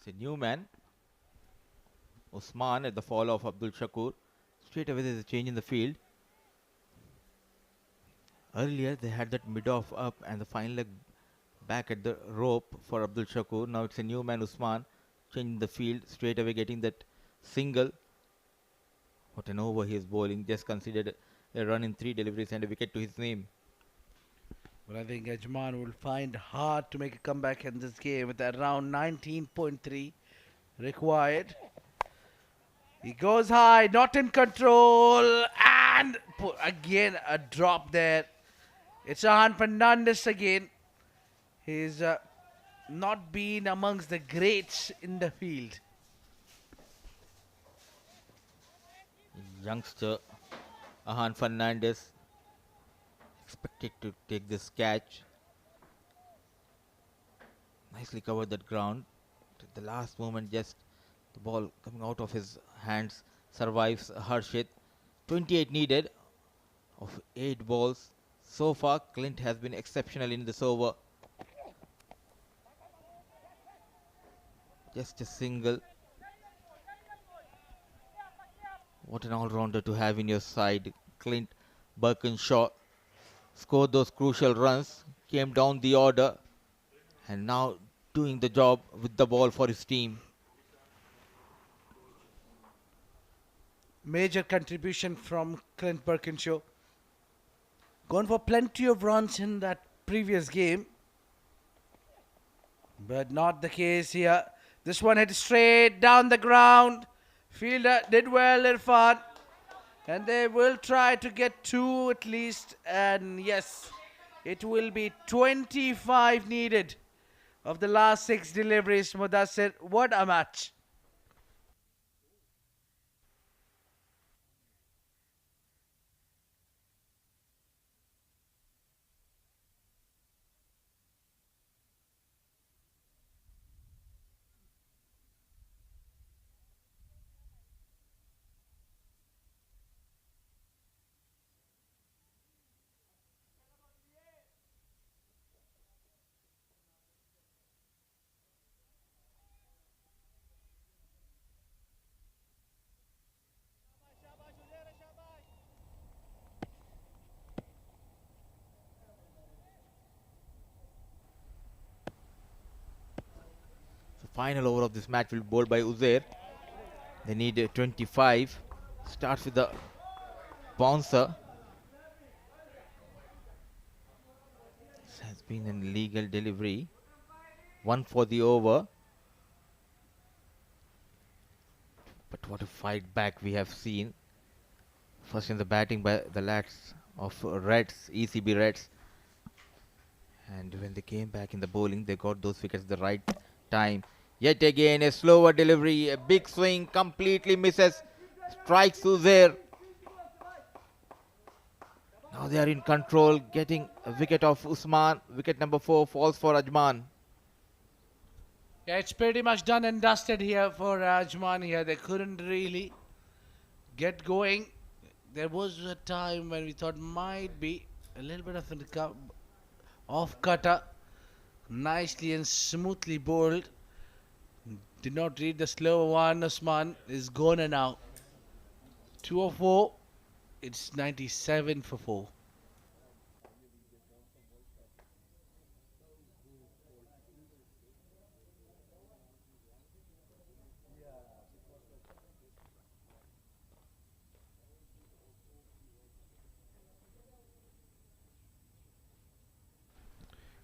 It's a new man. Usman at the fall of Abdul Shakur. Straight away there's a change in the field. Earlier they had that mid-off up and the fine leg Back at the rope for Abdul Shakur. Now it's a new man, Usman, changing the field, straight away getting that single. What an over he is bowling. Just considered a run in 3 deliveries and a wicket to his name. But I think Ajman will find hard to make a comeback in this game with around 19.3 required. He goes high, not in control, and again a drop there. It's Ajman Fernandez again. He's not been amongst the greats in the field. Youngster Ajman Fernandez expected to take this catch. Nicely covered that ground. At the last moment, just the ball coming out of his hands survives Harshit. 28 needed of 8 balls. So far, Clint has been exceptional in this over. Just a single. What an all-rounder to have in your side. Clint Birkinshaw scored those crucial runs, came down the order, and now doing the job with the ball for his team. Major contribution from Clint Birkinshaw. Gone for plenty of runs in that previous game, but not the case here. This one hit straight down the ground. Fielder did well, Irfan. And they will try to get 2 at least. And yes, it will be 25 needed of the last 6 deliveries. Mudassir, what a match. The final over of this match will be bowled by Uzair. They need 25. Starts with the bouncer. This has been an illegal delivery. 1 for the over. But what a fight back we have seen. First in the batting by the lads of Reds, ECB Reds. And when they came back in the bowling, they got those wickets at the right time. Yet again, a slower delivery, a big swing, completely misses. Strikes Uzair. Now they are in control, getting a wicket of Usman. Wicket number 4 falls for Ajman. Yeah, it's pretty much done and dusted here for Ajman here. They couldn't really get going. There was a time when we thought might be a little bit of an off cutter. Nicely and smoothly bowled. Did not read the slow one. Usman is gone now. 2 or 4. It's 97 for 4.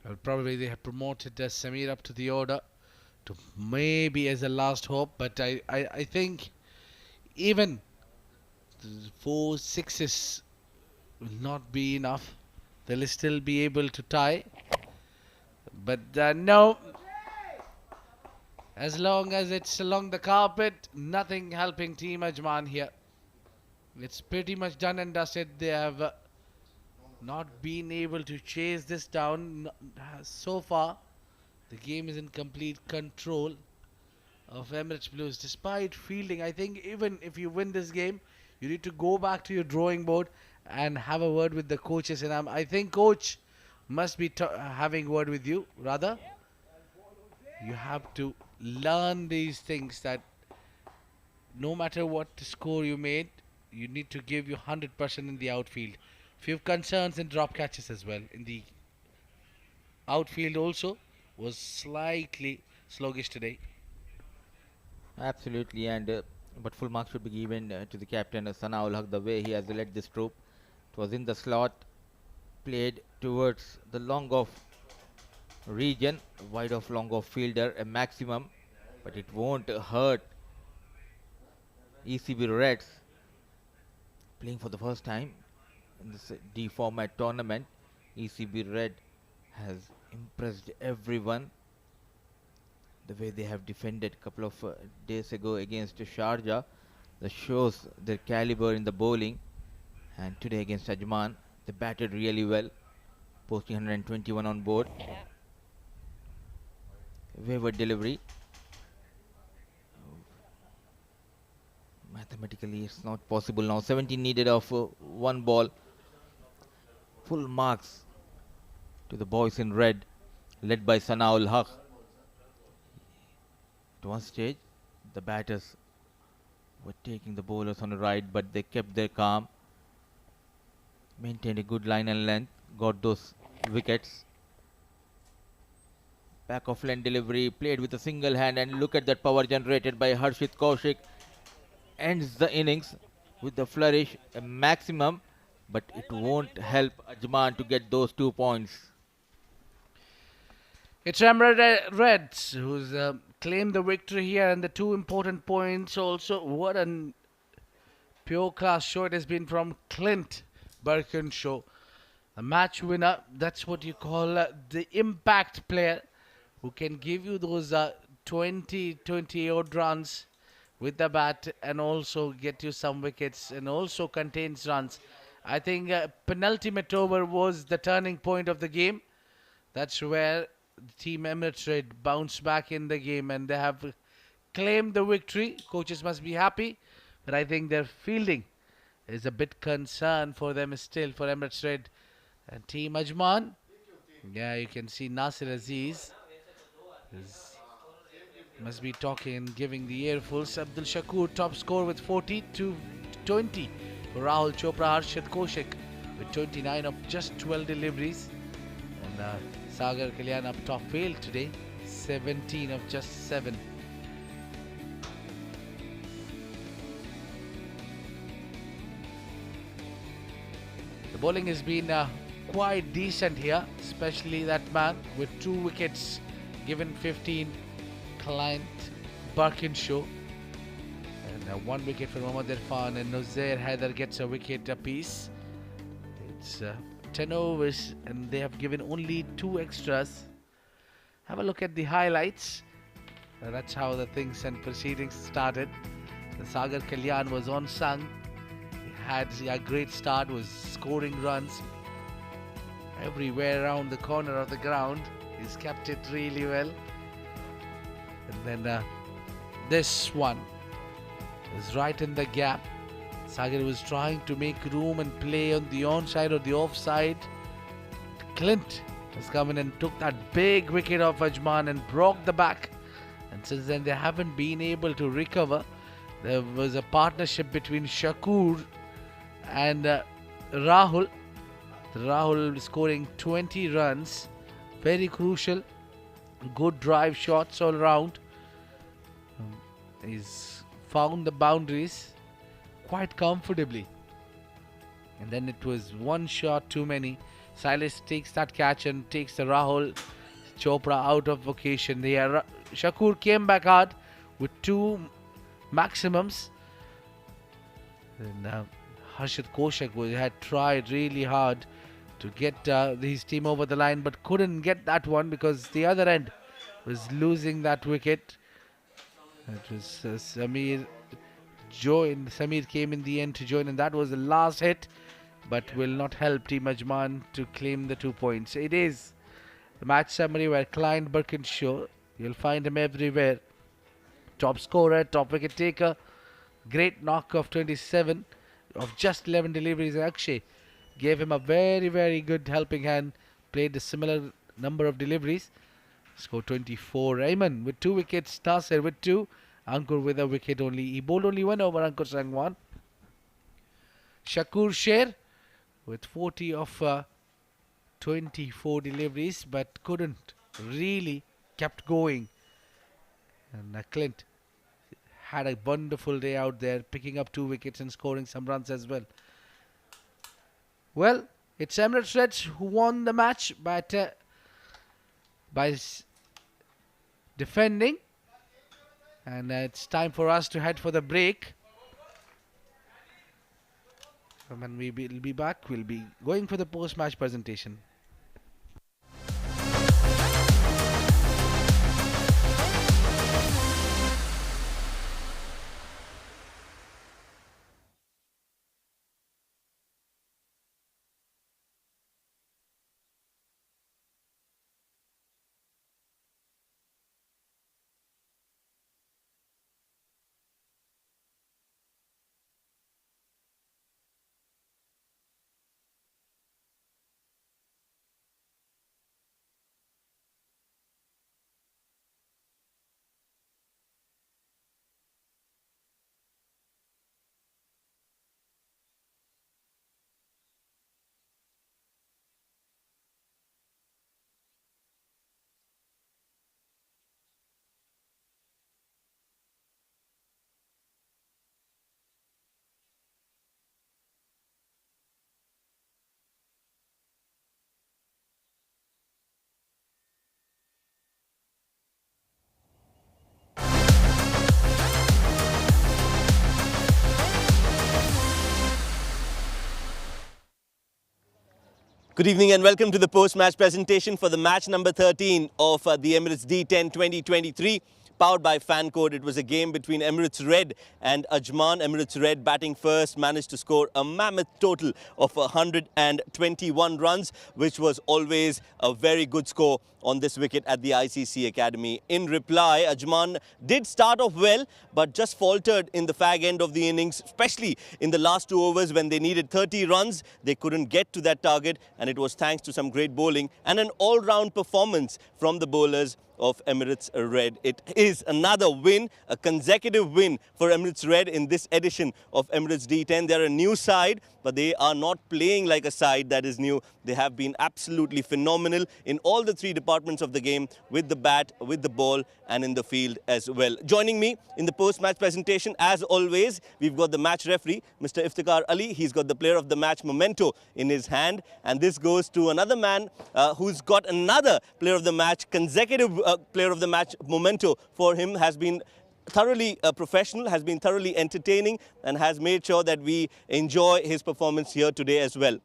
Well, probably they have promoted Samir up to the order to maybe as a last hope, but I think even 4 sixes will not be enough. They'll still be able to tie, but no, as long as it's along the carpet, nothing helping Team Ajman here. It's pretty much done and dusted. They have not been able to chase this down so far. The game is in complete control of Emirates Blues despite fielding. I think even if you win this game, you need to go back to your drawing board and have a word with the coaches. And I think coach must be having a word with you. Rather, you have to learn these things, that no matter what score you made, you need to give you 100% in the outfield. Few concerns and drop catches as well in the outfield also was slightly sluggish today. Absolutely, and but full marks should be given to the captain Sana ul Haq, the way he has led this troop. It was in the slot, played towards the long off region, wide of long off fielder, a maximum, but it won't hurt ECB Reds playing for the first time in this D format tournament. ECB Red has impressed everyone the way they have defended a couple of days ago against Sharjah. That shows their caliber in the bowling. And today against Ajman, they batted really well, posting 121 on board. Wayward delivery. Mathematically, it's not possible now. 17 needed of one ball. Full marks to the boys in red, led by Sana ul Haq. At one stage, the batters were taking the bowlers on the right, but they kept their calm, maintained a good line and length, got those wickets. Back of lane delivery, played with a single hand, and look at that power generated by Harshit Kaushik. Ends the innings with the flourish, a maximum, but it won't help Ajman to get those 2 points. It's Emirates Reds who's claimed the victory here, and the 2 important points also. What a pure class show it has been from Clint Birkinshaw. A match winner, that's what you call the impact player who can give you those 20 odd runs with the bat and also get you some wickets and also contains runs. I think penultimate over was the turning point of the game. That's where the team Emirates Red bounced back in the game and they have claimed the victory. Coaches must be happy, but I think their fielding is a bit concern for them still, for Emirates Red and Team Ajman. Yeah, you can see Nasir Aziz must be talking and giving the earfuls. Abdul Shakur top score with 40 to 20 for Rahul Chopra. Harshit Kaushik with 29 of just 12 deliveries. And Sagar Kalyan up top failed today, 17 of just 7. The bowling has been quite decent here, especially that man with 2 wickets given 15, Clint Birkinshaw. And 1 wicket for Mohammad Irfan, and Nozair Haider gets a wicket apiece. It's 10 overs and they have given only 2 extras. Have a look at the highlights. That's how the things and proceedings started. The Sagar Kalyan was on sung. He had a great start, was scoring runs everywhere around the corner of the ground. He's kept it really well. And then this one is right in the gap. Sagar was trying to make room and play on the onside or the offside. Clint has come in and took that big wicket off Ajman and broke the back. And since then they haven't been able to recover. There was a partnership between Shakur and Rahul. Rahul scoring 20 runs. Very crucial. Good drive shots all round. He's found the boundaries quite comfortably. And then it was 1 shot too many. Silas takes that catch and takes the Rahul Chopra out of vocation. Shakur came back hard with 2 maximums. And Harshit Kaushik had tried really hard to get his team over the line, but couldn't get that one because the other end was losing that wicket. It was Samir came in the end to join, and that was the last hit, but will not help Team Ajman to claim the 2 points. It is the match summary where Clint Birkinshaw, you'll find him everywhere. Top scorer, top wicket taker, great knock of 27 of just 11 deliveries. Akshay gave him a very, very good helping hand, played a similar number of deliveries. Scored 24. Ayman with 2 wickets, Nasir with 2, Ankur with a wicket only. He bowled only 1 over, Ankur Sangwan. Shakur Sher with 40 of 24 deliveries, but couldn't really kept going. And Clint had a wonderful day out there, picking up 2 wickets and scoring some runs as well. Well, it's Emirates Reds who won the match, but by defending. And it's time for us to head for the break. And when we'll be back, we'll be going for the post-match presentation. Good evening and welcome to the post-match presentation for the match number 13 of the Emirates D10 2023. Powered by Fan Code. It was a game between Emirates Red and Ajman. Emirates Red batting first managed to score a mammoth total of 121 runs, which was always a very good score on this wicket at the ICC Academy. In reply, Ajman did start off well, but just faltered in the fag end of the innings, especially in the last 2 overs when they needed 30 runs. They couldn't get to that target, and it was thanks to some great bowling and an all-round performance from the bowlers of Emirates Red. It is another win, a consecutive win for Emirates Red in this edition of Emirates D10. They're a new side, but they are not playing like a side that is new. They have been absolutely phenomenal in all the 3 departments of the game, with the bat, with the ball, and in the field as well. Joining me in the post-match presentation, as always, we've got the match referee, Mr. Iftikhar Ali. He's got the player of the match memento in his hand, and this goes to another man who's got another player of the match, consecutive player of the match memento for him. Has been thoroughly professional, has been thoroughly entertaining, and has made sure that we enjoy his performance here today as well.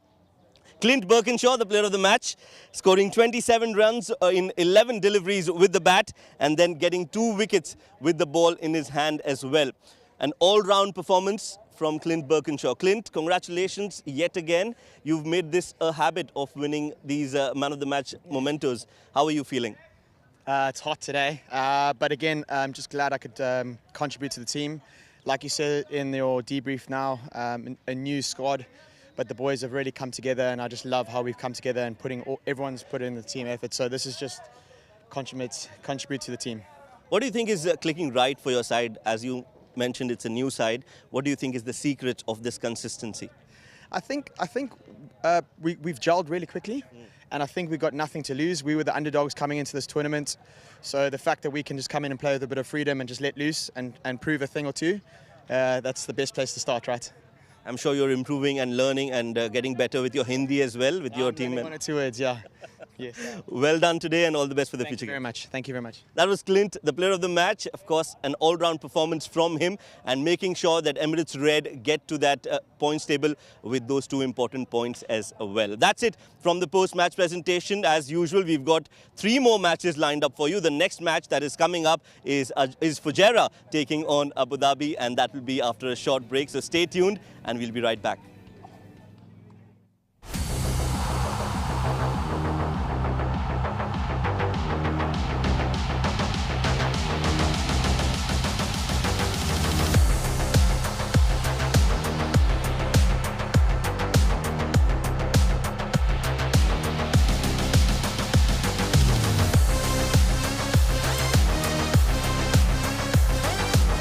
Clint Birkinshaw, the player of the match, scoring 27 runs in 11 deliveries with the bat, and then getting 2 wickets with the ball in his hand as well. An all-round performance from Clint Birkinshaw. Clint, congratulations yet again. You've made this a habit of winning these man of the match mementos. How are you feeling? It's hot today, but again, I'm just glad I could contribute to the team. Like you said in your debrief now, a new squad, but the boys have really come together, and I just love how we've come together and everyone's put in the team effort. So this is just contribute to the team. What do you think is clicking right for your side? As you mentioned, it's a new side. What do you think is the secret of this consistency? I think we've gelled really quickly. And I think we've got nothing to lose. We were the underdogs coming into this tournament. So the fact that we can just come in and play with a bit of freedom and just let loose and prove a thing or two, that's the best place to start, right? I'm sure you're improving and learning and getting better with your Hindi as well, with your team. 1 or 2 words, yeah. Yes. Well done today, and all the best for the future. Thank you very much. Thank you very much. That was Clint, the player of the match. Of course, an all-round performance from him, and making sure that Emirates Red get to that points table with those 2 important points as well. That's it from the post-match presentation. As usual, we've got 3 more matches lined up for you. The next match that is coming up is Fujairah taking on Abu Dhabi, and that will be after a short break. So stay tuned, and we'll be right back.